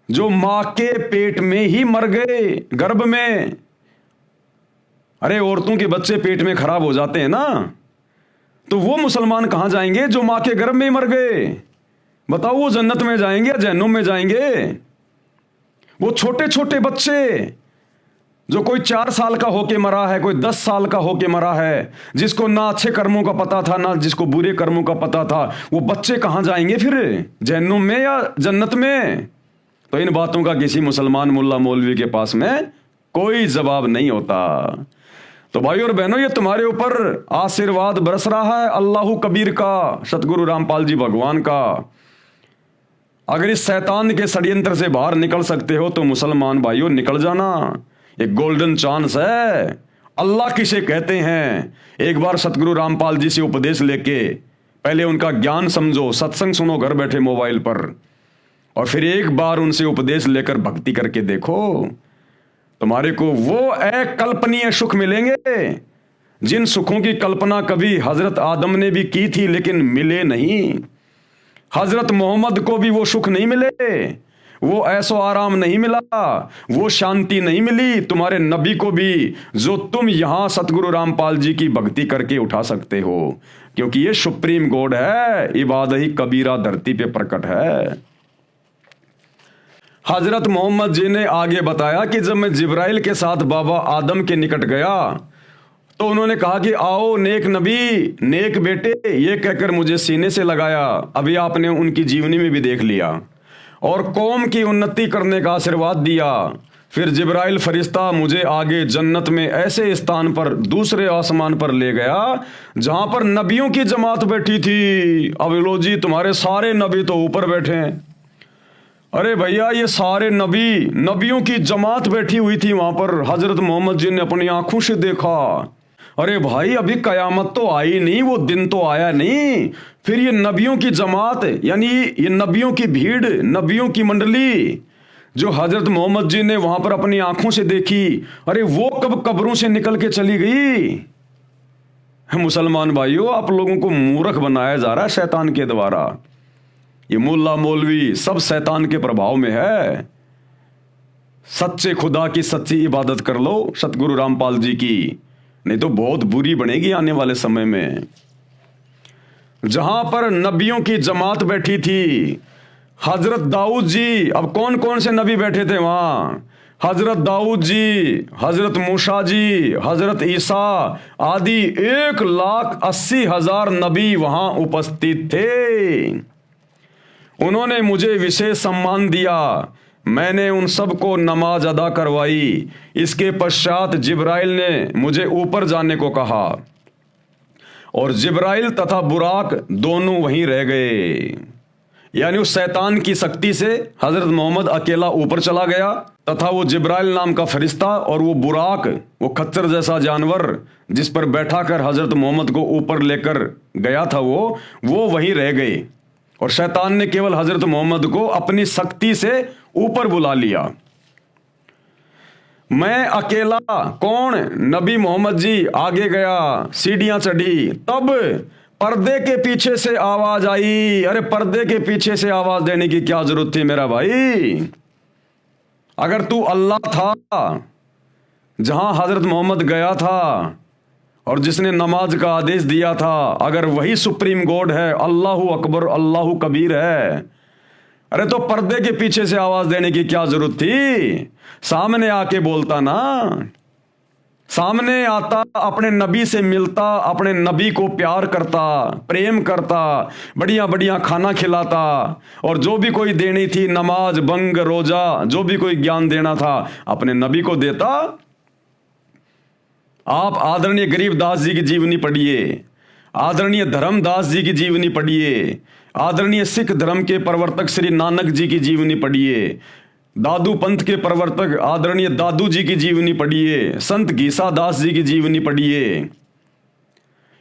जो मां के पेट में ही मर गए, गर्भ में। अरे औरतों के बच्चे पेट में खराब हो जाते हैं ना, तो वो मुसलमान कहां जाएंगे जो मां के गर्भ में ही मर गए? बताओ वो जन्नत में जाएंगे या जहन्नुम में जाएंगे? वो छोटे छोटे बच्चे जो कोई 4 साल का होके मरा है, कोई 10 साल का होके मरा है, जिसको ना अच्छे कर्मों का पता था ना जिसको बुरे कर्मों का पता था, वो बच्चे कहां जाएंगे फिर, जहन्नुम में या जन्नत में? तो इन बातों का किसी मुसलमान मुल्ला मौलवी के पास में कोई जवाब नहीं होता। तो भाई और बहनों, ये तुम्हारे ऊपर आशीर्वाद बरस रहा है अल्लाह कबीर का, सतगुरु रामपाल जी भगवान का। अगर इस शैतान के षड्यंत्र से बाहर निकल सकते हो तो मुसलमान भाइयों निकल जाना, एक गोल्डन चांस है। अल्लाह किसे कहते हैं, एक बार सतगुरु रामपाल जी से उपदेश लेके पहले उनका ज्ञान समझो, सत्संग सुनो घर बैठे मोबाइल पर, और फिर एक बार उनसे उपदेश लेकर भक्ति करके देखो, तुम्हारे को वो अकल्पनीय सुख मिलेंगे जिन सुखों की कल्पना कभी हजरत आदम ने भी की थी लेकिन मिले नहीं। हजरत मोहम्मद को भी वो सुख नहीं मिले, वो ऐसो आराम नहीं मिला, वो शांति नहीं मिली तुम्हारे नबी को भी, जो तुम यहां सतगुरु रामपाल जी की भक्ति करके उठा सकते हो, क्योंकि ये सुप्रीम गॉड है, इबादत ही कबीरा धरती पे प्रकट है। हजरत मोहम्मद जी ने आगे बताया कि जब मैं जिब्राइल के साथ बाबा आदम के निकट गया तो उन्होंने कहा कि आओ नेक नबी, नेक बेटे, ये कहकर मुझे सीने से लगाया। अभी आपने उनकी जीवनी में भी देख लिया और कौम की उन्नति करने का आशीर्वाद दिया। फिर जिब्राइल फरिश्ता मुझे आगे जन्नत में ऐसे स्थान पर, दूसरे आसमान पर ले गया जहां पर नबियों की जमात बैठी थी। अब लो जी, तुम्हारे सारे नबी तो ऊपर बैठे हैं। अरे भैया, ये सारे नबियों की जमात बैठी हुई थी वहां पर, हजरत मोहम्मद जी ने अपनी आंखों से देखा। अरे भाई, अभी कयामत तो आई नहीं, वो दिन तो आया नहीं, फिर ये नबियों की जमात, यानी ये नबियों की भीड़, नबियों की मंडली जो हजरत मोहम्मद जी ने वहां पर अपनी आंखों से देखी, अरे वो कब कब्रों से निकल के चली गई। मुसलमान भाइयों, आप लोगों को मूर्ख बनाया जा रहा है शैतान के द्वारा। ये मुल्ला मौलवी सब शैतान के प्रभाव में है। सच्चे खुदा की सच्ची इबादत कर लो, सतगुरु रामपाल जी की, नहीं तो बहुत बुरी बनेगी आने वाले समय में। जहां पर नबियों की जमात बैठी थी, हजरत दाऊद जी, अब कौन कौन से नबी बैठे थे वहां? हजरत दाऊद जी, हजरत मूसा जी, हजरत ईसा आदि 1,80,000 नबी वहां उपस्थित थे। उन्होंने मुझे विशेष सम्मान दिया, मैंने उन सबको नमाज अदा करवाई। इसके पश्चात जिब्राइल ने मुझे ऊपर जाने को कहा और जिब्राइल तथा बुराक दोनों वहीं रह गए। यानी उस शैतान की शक्ति से हजरत मोहम्मद अकेला ऊपर चला गया तथा वो जिब्राइल नाम का फरिश्ता और वो बुराक, वो खच्चर जैसा जानवर जिस पर बैठाकर हजरत मोहम्मद को ऊपर लेकर गया था, वो वहीं रह गए और शैतान ने केवल हजरत मोहम्मद को अपनी शक्ति से ऊपर बुला लिया। मैं अकेला, कौन? नबी मोहम्मद जी आगे गया, सीढ़ियां चढ़ी, तब पर्दे के पीछे से आवाज आई। अरे पर्दे के पीछे से आवाज देने की क्या जरूरत थी मेरा भाई? अगर तू अल्लाह था जहां हजरत मोहम्मद गया था और जिसने नमाज का आदेश दिया था, अगर वही सुप्रीम गॉड है, अल्लाहु अकबर अल्लाहु कबीर है, अरे तो पर्दे के पीछे से आवाज देने की क्या जरूरत थी? सामने आके बोलता ना, सामने आता, अपने नबी से मिलता, अपने नबी को प्यार करता, प्रेम करता, बढ़िया बढ़िया खाना खिलाता, और जो भी कोई देनी थी, नमाज, बंग, रोजा, जो भी कोई ज्ञान देना था, अपने नबी को देता। आप आदरणीय गरीबदास जी की जीवनी पढ़िए, आदरणीय धर्मदास जी की जीवनी पढ़िए, आदरणीय सिख धर्म के प्रवर्तक श्री नानक जी की जीवनी पढ़िए, दादू पंथ के प्रवर्तक आदरणीय दादू जी की जीवनी पढ़िए, संत गीसा दास जी की जीवनी पढ़िए।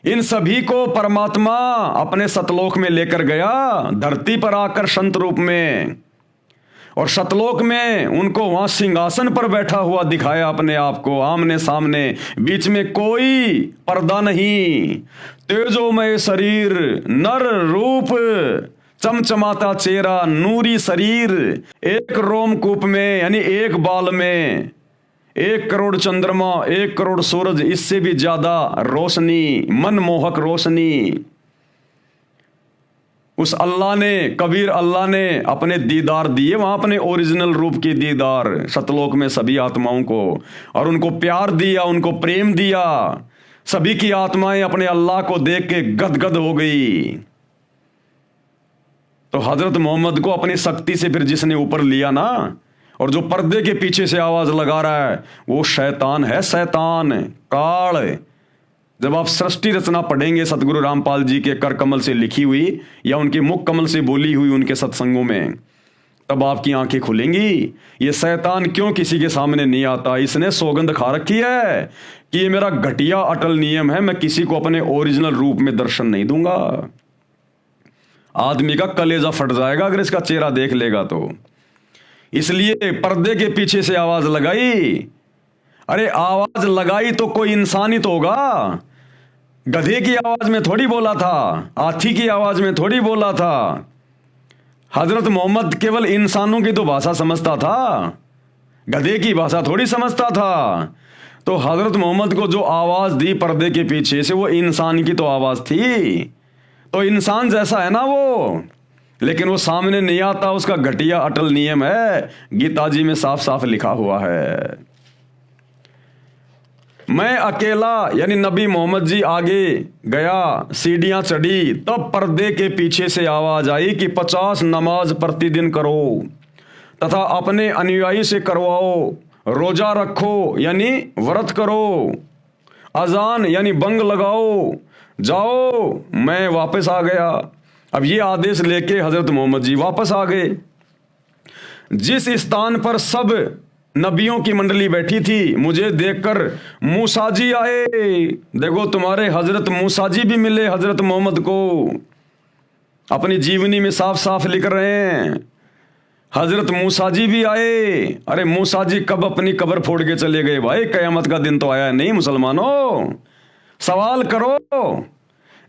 इन सभी को परमात्मा अपने सतलोक में लेकर गया, धरती पर आकर संत रूप में, और सतलोक में उनको वहां सिंहासन पर बैठा हुआ दिखाया अपने आप को, आमने सामने, बीच में कोई पर्दा नहीं, तेजोमय शरीर, नर रूप, चमचमाता चेहरा, नूरी शरीर, एक रोमकूप में, यानी एक बाल में 1 करोड़ चंद्रमा, 1 करोड़ सूरज, इससे भी ज्यादा रोशनी, मनमोहक रोशनी। उस अल्लाह ने, कबीर अल्लाह ने अपने दीदार दिए वहां, अपने ओरिजिनल रूप के दीदार सतलोक में सभी आत्माओं को, और उनको प्यार दिया, उनको प्रेम दिया। सभी की आत्माएं अपने अल्लाह को देख के गदगद हो गई। तो हजरत मोहम्मद को अपनी शक्ति से फिर जिसने ऊपर लिया ना, और जो पर्दे के पीछे से आवाज लगा रहा है, वो शैतान है, शैतान, काल। जब आप सृष्टि रचना पढ़ेंगे सतगुरु रामपाल जी के कर कमल से लिखी हुई या उनके मुख कमल से बोली हुई उनके सत्संगों में, तब आपकी आंखें खुलेंगी। ये शैतान क्यों किसी के सामने नहीं आता? इसने सौगंध खा रखी है कि ये मेरा घटिया अटल नियम है, मैं किसी को अपने ओरिजिनल रूप में दर्शन नहीं दूंगा। आदमी का कलेजा फट जाएगा अगर इसका चेहरा देख लेगा तो। इसलिए पर्दे के पीछे से आवाज लगाई। अरे आवाज लगाई तो कोई इंसान ही तो होगा। गधे की आवाज में थोड़ी बोला था, हाथी की आवाज में थोड़ी बोला था। हजरत मोहम्मद केवल इंसानों की तो भाषा समझता था, गधे की भाषा थोड़ी समझता था। तो हजरत मोहम्मद को जो आवाज दी पर्दे के पीछे से, वो इंसान की तो आवाज थी। तो इंसान जैसा है ना वो, लेकिन वो सामने नहीं आता। उसका घटिया अटल नियम है, गीता जी में साफ साफ लिखा हुआ है। मैं अकेला यानी नबी मोहम्मद जी आगे गया, सीढ़ियां चढ़ी, तब पर्दे के पीछे से आवाज आई कि 50 नमाज प्रतिदिन करो तथा अपने अनुयायी से करवाओ, रोजा रखो यानी व्रत करो, अजान यानी बंग लगाओ, जाओ। मैं वापस आ गया। अब ये आदेश लेके हजरत मोहम्मद जी वापस आ गए। जिस स्थान पर सब नबियों की मंडली बैठी थी, मुझे देखकर मूसा जी आए। देखो तुम्हारे हजरत मूसा जी भी मिले हजरत मोहम्मद को, अपनी जीवनी में साफ साफ लिख रहे हैं। हजरत मूसा जी भी आए। अरे मूसा जी कब अपनी कब्र फोड़ के चले गए भाई? कयामत का दिन तो आया नहीं मुसलमानों, सवाल करो।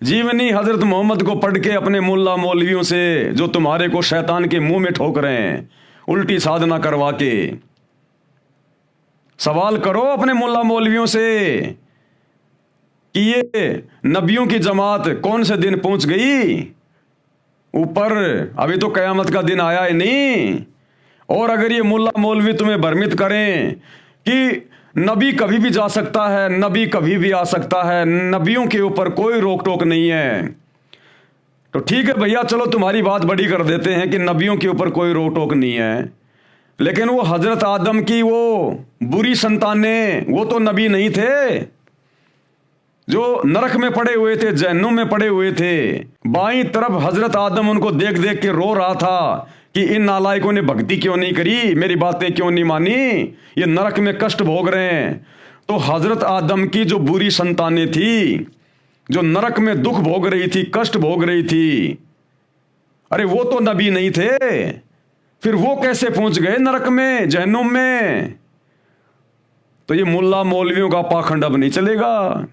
जीवनी हजरत मोहम्मद को पढ़ के अपने मुल्ला मौलवियों से, जो तुम्हारे को शैतान के मुंह में ठोक रहे हैं उल्टी साधना करवा के, सवाल करो अपने मुल्ला मौलवियों से कि ये नबियों की जमात कौन से दिन पहुंच गई ऊपर? अभी तो कयामत का दिन आया ही नहीं। और अगर ये मुल्ला मौलवी तुम्हें भ्रमित करें कि नबी कभी भी जा सकता है, नबी कभी भी आ सकता है, नबियों के ऊपर कोई रोक टोक नहीं है, तो ठीक है भैया, चलो तुम्हारी बात बड़ी कर देते हैं कि नबियों के ऊपर कोई रोक टोक नहीं है। लेकिन वो हजरत आदम की वो बुरी संतानें, वो तो नबी नहीं थे, जो नरक में पड़े हुए थे, जहन्नुम में पड़े हुए थे। बाईं तरफ हजरत आदम उनको देख देख के रो रहा था कि इन नालायकों ने भक्ति क्यों नहीं करी, मेरी बातें क्यों नहीं मानी, ये नरक में कष्ट भोग रहे हैं। तो हजरत आदम की जो बुरी संतानें थी, जो नरक में दुख भोग रही थी, कष्ट भोग रही थी, अरे वो तो नबी नहीं थे, फिर वो कैसे पहुंच गए नरक में, जहन्नुम में? तो ये मुल्ला मौलवियों का पाखंड अब नहीं चलेगा।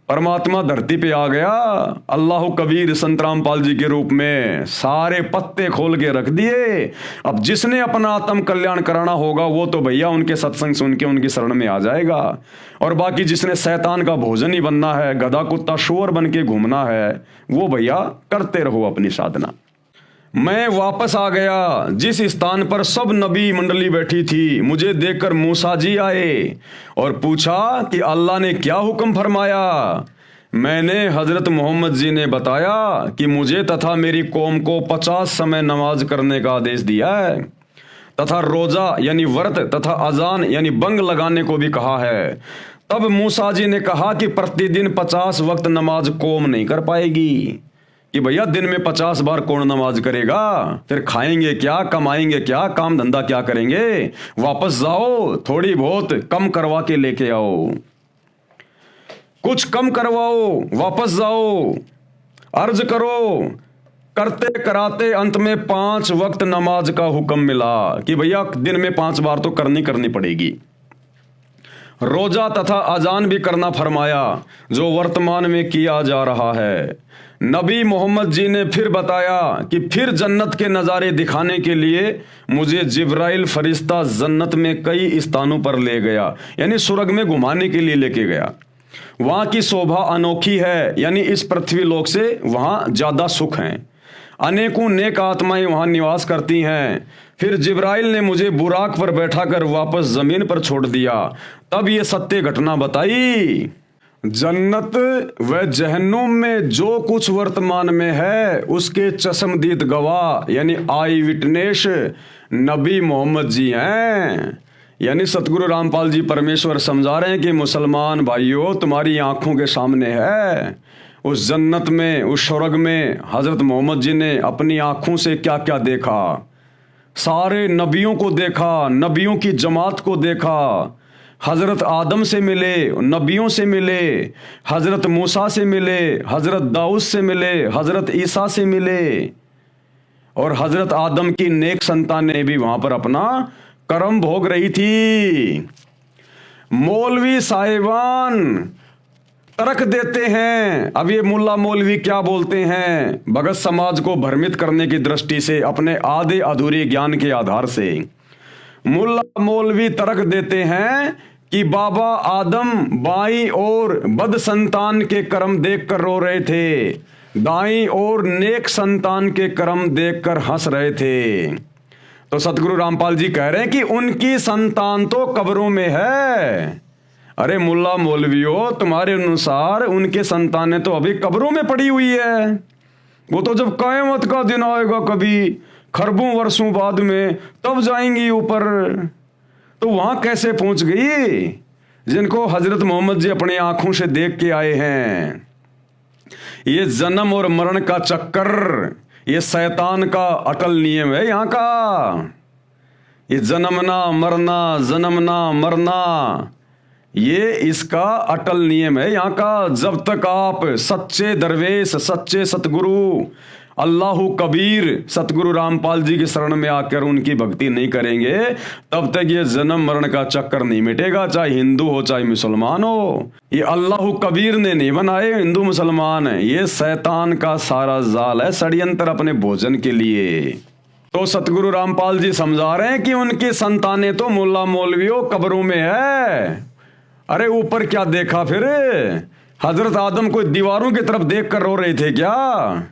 परमात्मा धरती पे आ गया, अल्लाह कबीर संत रामपाल जी के रूप में, सारे पत्ते खोल के रख दिए। अब जिसने अपना आत्म कल्याण कराना होगा वो तो भैया उनके सत्संग सुन के उनकी शरण में आ जाएगा। और बाकी जिसने शैतान का भोजन ही बनना है, गधा कुत्ता शोर बन के घूमना है, वो भैया करते रहो अपनी साधना। मैं वापस आ गया। जिस स्थान पर सब नबी मंडली बैठी थी, मुझे देखकर मूसा जी आए और पूछा कि अल्लाह ने क्या हुक्म फरमाया। मैंने हजरत मोहम्मद जी ने बताया कि मुझे तथा मेरी कौम को 50 समय नमाज करने का आदेश दिया है, तथा रोजा यानी व्रत तथा अजान यानी बंग लगाने को भी कहा है। तब मूसा जी ने कहा कि प्रतिदिन 50 वक्त नमाज कौम नहीं कर पाएगी, कि भैया दिन में 50 बार कौन नमाज करेगा? फिर खाएंगे क्या, कमाएंगे क्या, काम धंधा क्या करेंगे? वापस जाओ, थोड़ी बहुत कम करवा के लेके आओ, कुछ कम करवाओ, वापस जाओ, अर्ज करो। करते कराते अंत में 5 वक्त नमाज का हुक्म मिला कि भैया दिन में 5 बार तो करनी पड़ेगी। रोजा तथा अजान भी करना फरमाया, जो वर्तमान में किया जा रहा है। नबी मोहम्मद जी ने फिर बताया कि फिर जन्नत के नज़ारे दिखाने के लिए मुझे जिब्राइल फरिश्ता जन्नत में कई स्थानों पर ले गया, यानी स्वर्ग में घुमाने के लिए लेके गया। वहाँ की शोभा अनोखी है, यानी इस पृथ्वी लोक से वहाँ ज़्यादा सुख हैं। अनेकों नेक आत्माएं वहाँ निवास करती हैं। फिर जिब्राइल ने मुझे बुराक पर बैठाकर वापस ज़मीन पर छोड़ दिया। तब ये सत्य घटना बताई। जन्नत व जहन्नुम में जो कुछ वर्तमान में है उसके चश्मदीद गवाह यानी आई विटनेस नबी मोहम्मद जी हैं। यानी सतगुरु रामपाल जी परमेश्वर समझा रहे हैं कि मुसलमान भाइयों, तुम्हारी आंखों के सामने है उस जन्नत में, उस स्वर्ग में हजरत मोहम्मद जी ने अपनी आंखों से क्या क्या देखा। सारे नबियों को देखा, नबियों की जमात को देखा। हज़रत आदम से मिले, नबियों से मिले, हज़रत मूसा से मिले, हज़रत दाऊद से मिले, हज़रत ईसा से मिले, और हज़रत आदम की नेक संतानें भी वहाँ पर अपना कर्म भोग रही थी। मौलवी साहिबान तर्क देते हैं। अब ये मुल्ला मौलवी क्या बोलते हैं? भगत समाज को भ्रमित करने की दृष्टि से, अपने आधे अधूरे ज्ञान के आधार से मुल्ला मौलवी तर्क देते हैं कि बाबा आदम बाईं ओर बद संतान के कर्म देखकर रो रहे थे, दाईं ओर नेक संतान के कर्म देखकर हंस रहे थे। तो सतगुरु रामपाल जी कह रहे हैं कि उनकी संतान तो कब्रों में है। अरे मुल्ला मौलवियों, तुम्हारे अनुसार उनके संतानें तो अभी कब्रों में पड़ी हुई है। वो तो जब क़यामत का दिन आएगा कभी खरबों वर्षों बाद में, तब जाएंगी ऊपर। तो वहां कैसे पहुंच गई जिनको हजरत मोहम्मद जी अपनी आंखों से देख के आए हैं? ये जन्म और मरण का चक्कर, ये शैतान का अटल नियम है यहाँ का। ये जन्मना मरना, जन्मना मरना, ये इसका अटल नियम है यहाँ का। जब तक आप सच्चे दरवेश, सच्चे सतगुरु अल्लाहु कबीर सतगुरु रामपाल जी की शरण में आकर उनकी भक्ति नहीं करेंगे, तब तक ये जन्म मरण का चक्कर नहीं मिटेगा, चाहे हिंदू हो चाहे मुसलमान हो। ये अल्लाहु कबीर ने नहीं बनाए हिंदू मुसलमान, ये शैतान का सारा जाल है, षड्यंत्र अपने भोजन के लिए। तो सतगुरु रामपाल जी समझा रहे हैं कि उनकी संतानें तो मुल्ला मौलवियों कब्रों में है। अरे ऊपर क्या देखा फिर? हजरत आदम को दीवारों की तरफ देख कर रो रहे थे क्या?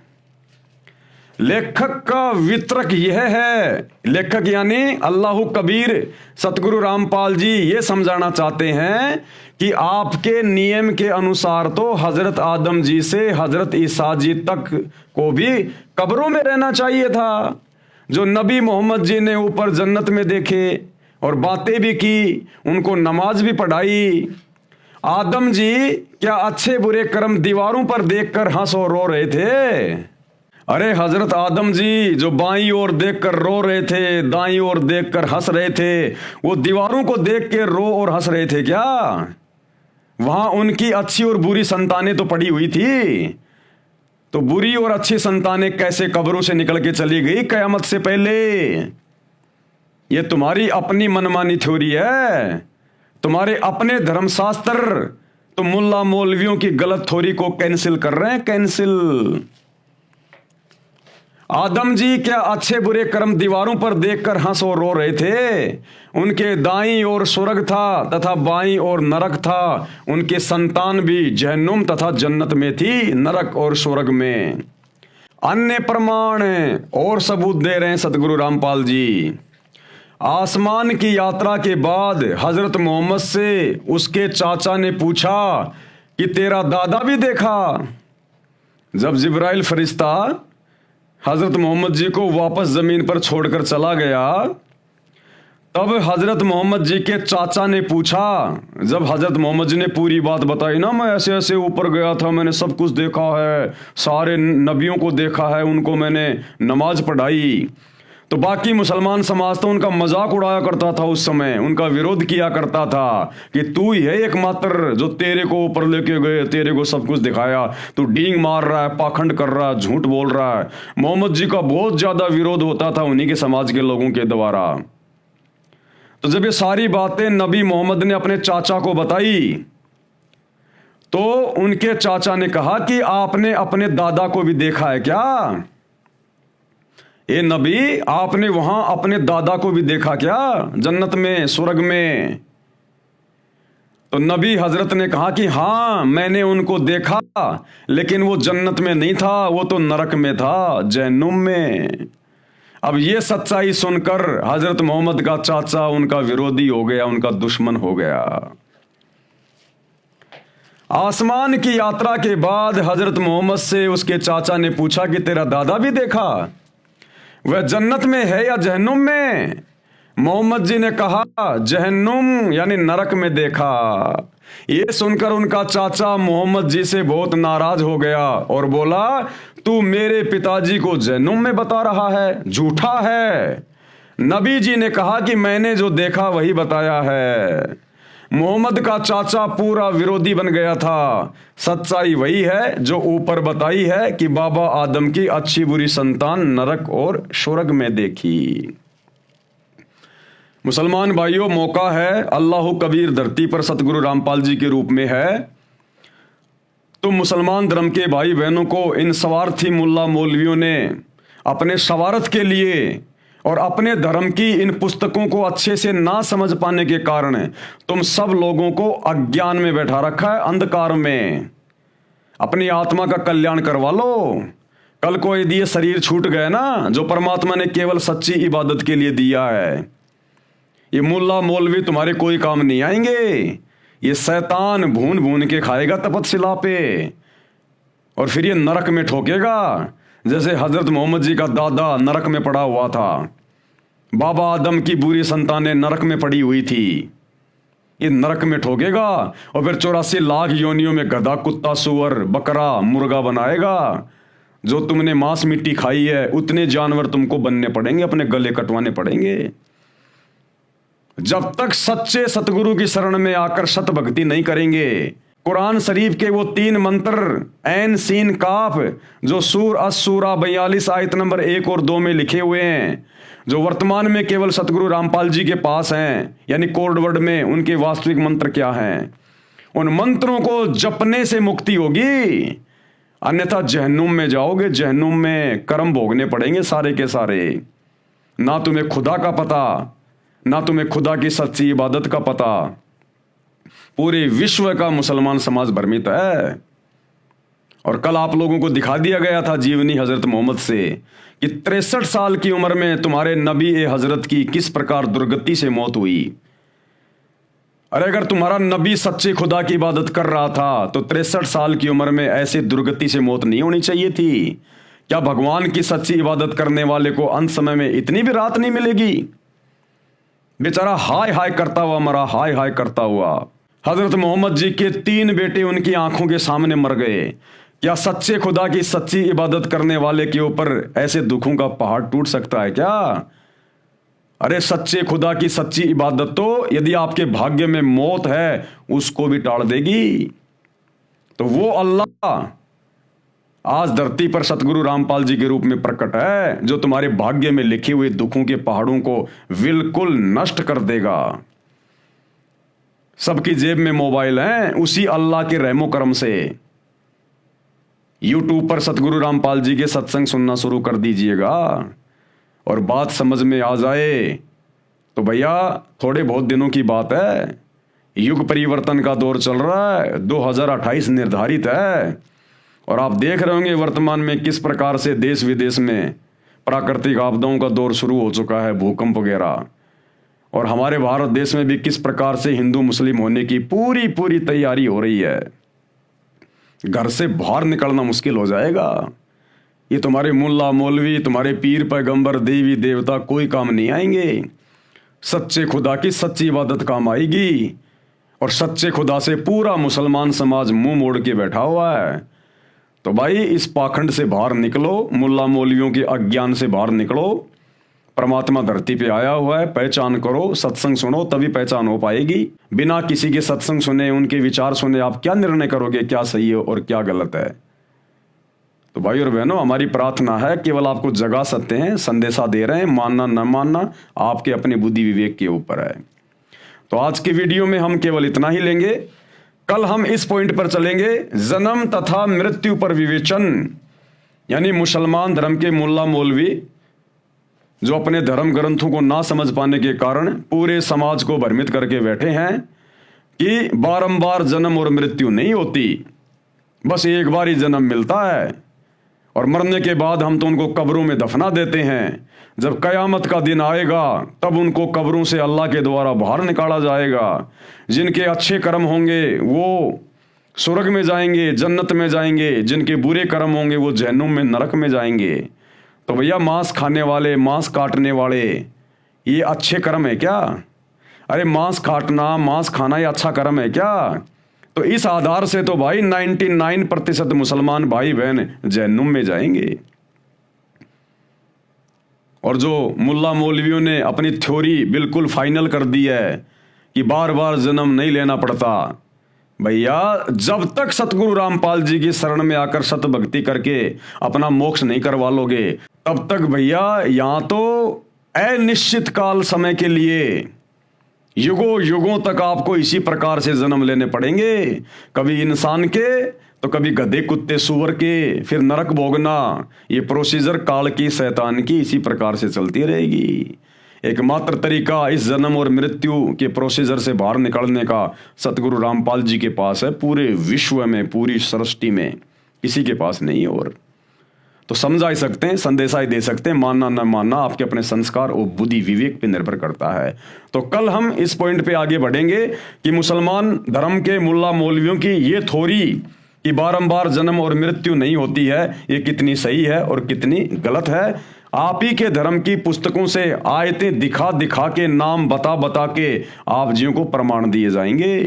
लेखक का वितरक यह है, लेखक यानी अल्लाहु कबीर सतगुरु रामपाल जी ये समझाना चाहते हैं कि आपके नियम के अनुसार तो हजरत आदम जी से हजरत ईसा जी तक को भी कब्रों में रहना चाहिए था। जो नबी मोहम्मद जी ने ऊपर जन्नत में देखे और बातें भी की, उनको नमाज भी पढ़ाई। आदम जी क्या अच्छे बुरे कर्म दीवारों पर देखकर हंस और रो रहे थे? अरे हजरत आदम जी जो बाईं ओर देखकर रो रहे थे, दाईं ओर देखकर हंस रहे थे, वो दीवारों को देख के रो और हंस रहे थे क्या? वहां उनकी अच्छी और बुरी संतानें तो पड़ी हुई थी। तो बुरी और अच्छी संतानें कैसे कब्रों से निकल के चली गई कयामत से पहले? ये तुम्हारी अपनी मनमानी थ्योरी है, तुम्हारे अपने धर्मशास्त्र तो मुल्ला मौलवियों की गलत थ्योरी को कैंसिल कर रहे हैं, कैंसिल। आदम जी क्या अच्छे बुरे कर्म दीवारों पर देखकर हंस और रो रहे थे? उनके दाईं ओर स्वर्ग था तथा बाईं ओर नरक था। उनके संतान भी जहन्नुम तथा जन्नत में थी, नरक और स्वर्ग में। अन्य प्रमाण और सबूत दे रहे हैं सतगुरु रामपाल जी। आसमान की यात्रा के बाद हजरत मोहम्मद से उसके चाचा ने पूछा कि तेरा दादा भी देखा? जब जिब्राइल फरिश्ता हजरत मोहम्मद जी को वापस जमीन पर छोड़कर चला गया, तब हजरत मोहम्मद जी के चाचा ने पूछा, जब हजरत मोहम्मद जी ने पूरी बात बताई ना, मैं ऐसे ऐसे ऊपर गया था, मैंने सब कुछ देखा है, सारे नबियों को देखा है, उनको मैंने नमाज पढ़ाई। तो बाकी मुसलमान समाज तो उनका मजाक उड़ाया करता था, उस समय उनका विरोध किया करता था कि तू ही है एकमात्र जो तेरे को ऊपर लेके गए, तेरे को सब कुछ दिखाया, तू डींग मार रहा है, पाखंड कर रहा है, झूठ बोल रहा है। मोहम्मद जी का बहुत ज्यादा विरोध होता था उन्हीं के समाज के लोगों के द्वारा। तो जब ये सारी बातें नबी मोहम्मद ने अपने चाचा को बताई, तो उनके चाचा ने कहा कि आपने अपने दादा को भी देखा है क्या? ए नबी, आपने वहां अपने दादा को भी देखा क्या जन्नत में, स्वर्ग में? तो नबी हजरत ने कहा कि हाँ, मैंने उनको देखा, लेकिन वो जन्नत में नहीं था, वो तो नरक में था, जहन्नुम में। अब ये सच्चाई सुनकर हजरत मोहम्मद का चाचा उनका विरोधी हो गया, उनका दुश्मन हो गया। आसमान की यात्रा के बाद हजरत मोहम्मद से उसके चाचा ने पूछा कि तेरा दादा भी देखा? वह जन्नत में है या जहन्नुम में? मोहम्मद जी ने कहा जहन्नुम यानी नरक में देखा। ये सुनकर उनका चाचा मोहम्मद जी से बहुत नाराज हो गया और बोला, तू मेरे पिताजी को जहन्नुम में बता रहा है, झूठा है। नबी जी ने कहा कि मैंने जो देखा वही बताया है। मोहम्मद का चाचा पूरा विरोधी बन गया था। सच्चाई वही है जो ऊपर बताई है कि बाबा आदम की अच्छी बुरी संतान नरक और स्वर्ग में देखी। मुसलमान भाइयों, मौका है, अल्लाह कबीर धरती पर सतगुरु रामपाल जी के रूप में है। तुम मुसलमान धर्म के भाई बहनों को इन स्वार्थी मुल्ला मौलवियों ने अपने सवारत के लिए और अपने धर्म की इन पुस्तकों को अच्छे से ना समझ पाने के कारण तुम सब लोगों को अज्ञान में बैठा रखा है, अंधकार में। अपनी आत्मा का कल्याण करवा लो। कल को यदि ये शरीर छूट गए ना, जो परमात्मा ने केवल सच्ची इबादत के लिए दिया है, ये मुल्ला मौलवी तुम्हारे कोई काम नहीं आएंगे। ये शैतान भून भून के खाएगा तपतशिला पे और फिर ये नरक में ठोकेगा, जैसे हजरत मोहम्मद जी का दादा नरक में पड़ा हुआ था। बाबा आदम की बुरी संतानें नरक में पड़ी हुई थी। ये नरक में ठोकेगा और फिर 84 लाख योनियों में गधा, कुत्ता, सुअर, बकरा, मुर्गा बनाएगा। जो तुमने मांस मिट्टी खाई है उतने जानवर तुमको बनने पड़ेंगे, अपने गले कटवाने पड़ेंगे। जब तक सच्चे सतगुरु की शरण में आकर सत भक्ति नहीं करेंगे, कुरान शरीफ के वो 3 मंत्र ऐन सीन काफ जो सूर असूरा 42 आयत नंबर 1 और 2 में लिखे हुए हैं, जो वर्तमान में केवल सतगुरु रामपाल जी के पास हैं, यानी कोड वर्ड में उनके वास्तविक मंत्र क्या हैं, उन मंत्रों को जपने से मुक्ति होगी। अन्यथा जहन्नुम में जाओगे। जहन्नुम में कर्म भोगने पड़ेंगे सारे के सारे। ना तुम्हें खुदा का पता, ना तुम्हें खुदा की सच्ची इबादत का पता। पूरे विश्व का मुसलमान समाज भ्रमित है। और कल आप लोगों को दिखा दिया गया था जीवनी हजरत मोहम्मद से कि 63 साल की उम्र में तुम्हारे नबी ए हजरत की किस प्रकार दुर्गति से मौत हुई। अरे अगर तुम्हारा नबी सच्चे खुदा की इबादत कर रहा था तो 63 साल की उम्र में ऐसे दुर्गति से मौत नहीं होनी चाहिए थी। क्या भगवान की सच्ची इबादत करने वाले को अंत समय में इतनी भी रात नहीं मिलेगी? बेचारा हाय हाय करता हुआ मरा, हाय हाय करता हुआ। हजरत मोहम्मद जी के 3 बेटे उनकी आंखों के सामने मर गए। क्या सच्चे खुदा की सच्ची इबादत करने वाले के ऊपर ऐसे दुखों का पहाड़ टूट सकता है क्या? अरे सच्चे खुदा की सच्ची इबादत तो यदि आपके भाग्य में मौत है उसको भी टाल देगी। तो वो अल्लाह आज धरती पर सतगुरु रामपाल जी के रूप में प्रकट है, जो तुम्हारे भाग्य में लिखे हुए दुखों के पहाड़ों को बिल्कुल नष्ट कर देगा। सबकी जेब में मोबाइल है, उसी अल्लाह के रहमो करम से यूट्यूब पर सतगुरु रामपाल जी के सत्संग सुनना शुरू कर दीजिएगा। और बात समझ में आ जाए तो भैया थोड़े बहुत दिनों की बात है, युग परिवर्तन का दौर चल रहा है, 2028 निर्धारित है। और आप देख रहे होंगे वर्तमान में किस प्रकार से देश विदेश में प्राकृतिक आपदाओं का दौर शुरू हो चुका है, भूकंप वगैरह। और हमारे भारत देश में भी किस प्रकार से हिंदू मुस्लिम होने की पूरी पूरी तैयारी हो रही है। घर से बाहर निकलना मुश्किल हो जाएगा। ये तुम्हारे मुल्ला मौलवी, तुम्हारे पीर पैगंबर, देवी देवता कोई काम नहीं आएंगे। सच्चे खुदा की सच्ची इबादत काम आएगी। और सच्चे खुदा से पूरा मुसलमान समाज मुंह मोड़ के बैठा हुआ है। तो भाई इस पाखंड से बाहर निकलो, मुल्ला मौलवियों के अज्ञान से बाहर निकलो। परमात्मा धरती पे आया हुआ है, पहचान करो, सत्संग सुनो, तभी पहचान हो पाएगी। बिना किसी के सत्संग सुने, उनके विचार सुने आप क्या निर्णय करोगे क्या सही है और क्या गलत है? तो भाई और बहनों, हमारी प्रार्थना है, केवल आपको जगा सकते हैं, संदेशा दे रहे हैं, मानना न मानना आपके अपने बुद्धि विवेक के ऊपर है। तो आज के वीडियो में हम केवल इतना ही लेंगे। कल हम इस पॉइंट पर चलेंगे, जन्म तथा मृत्यु पर विवेचन। यानी मुसलमान धर्म के मुल्ला मौलवी जो अपने धर्म ग्रंथों को ना समझ पाने के कारण पूरे समाज को भ्रमित करके बैठे हैं कि बारंबार जन्म और मृत्यु नहीं होती, बस एक बार ही जन्म मिलता है और मरने के बाद हम तो उनको कब्रों में दफना देते हैं। जब कयामत का दिन आएगा तब उनको कब्रों से अल्लाह के द्वारा बाहर निकाला जाएगा। जिनके अच्छे कर्म होंगे वो स्वर्ग में जाएंगे, जन्नत में जाएंगे। जिनके बुरे कर्म होंगे वो जहन्नुम में, नरक में जाएंगे। तो भैया मांस खाने वाले, मांस काटने वाले, ये अच्छे कर्म है क्या? अरे मांस काटना, मांस खाना ये अच्छा कर्म है क्या? तो इस आधार से तो भाई 99% मुसलमान भाई बहन जहन्नुम में जाएंगे। और जो मुल्ला मौलवियों ने अपनी थ्योरी बिल्कुल फाइनल कर दी है कि बार बार जन्म नहीं लेना पड़ता, भैया जब तक सतगुरु रामपाल जी की शरण में आकर सत भक्ति करके अपना मोक्ष नहीं करवा लोगे, तब तक भैया यहां तो अनिश्चित काल समय के लिए युगों युगों तक आपको इसी प्रकार से जन्म लेने पड़ेंगे। कभी इंसान के तो कभी गधे कुत्ते सूअर के, फिर नरक भोगना। ये प्रोसीजर काल की शैतान की इसी प्रकार से चलती रहेगी। एकमात्र तरीका इस जन्म और मृत्यु के प्रोसीजर से बाहर निकलने का सतगुरु रामपाल जी के पास है। पूरे विश्व में, पूरी सृष्टि में किसी के पास नहीं है। और तो समझा ही सकते हैं, संदेशा ही दे सकते हैं, मानना न मानना आपके अपने संस्कार और बुद्धि विवेक पे निर्भर करता है। तो कल हम इस पॉइंट पे आगे बढ़ेंगे कि मुसलमान धर्म के मुल्ला मौलवियों की ये थ्योरी कि बारंबार जन्म और मृत्यु नहीं होती है, ये कितनी सही है और कितनी गलत है। आप ही के धर्म की पुस्तकों से आयतें दिखा दिखा के, नाम बता बता के आप जियों को प्रमाण दिए जाएंगे।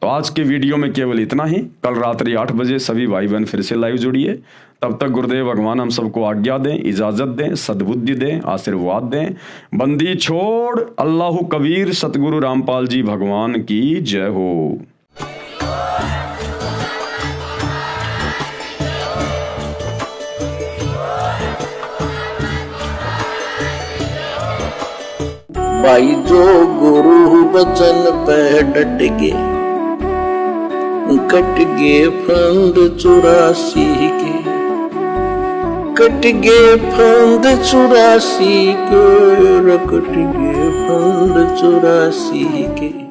तो आज के वीडियो में केवल इतना ही। कल रात्रि 8 बजे सभी भाई बहन फिर से लाइव जुड़िए। तब तक गुरुदेव भगवान हम सबको आज्ञा दें, इजाजत दें, सद्बुद्धि दें, आशीर्वाद दें। बंदी छोड़ अल्लाह कबीर सतगुरु रामपाल जी भगवान की जय हो। भाई जो गुरु बचन पे डट के, कट गे फंद 84 के, कट गे फंद 84 के, कट गे फंद 84 के।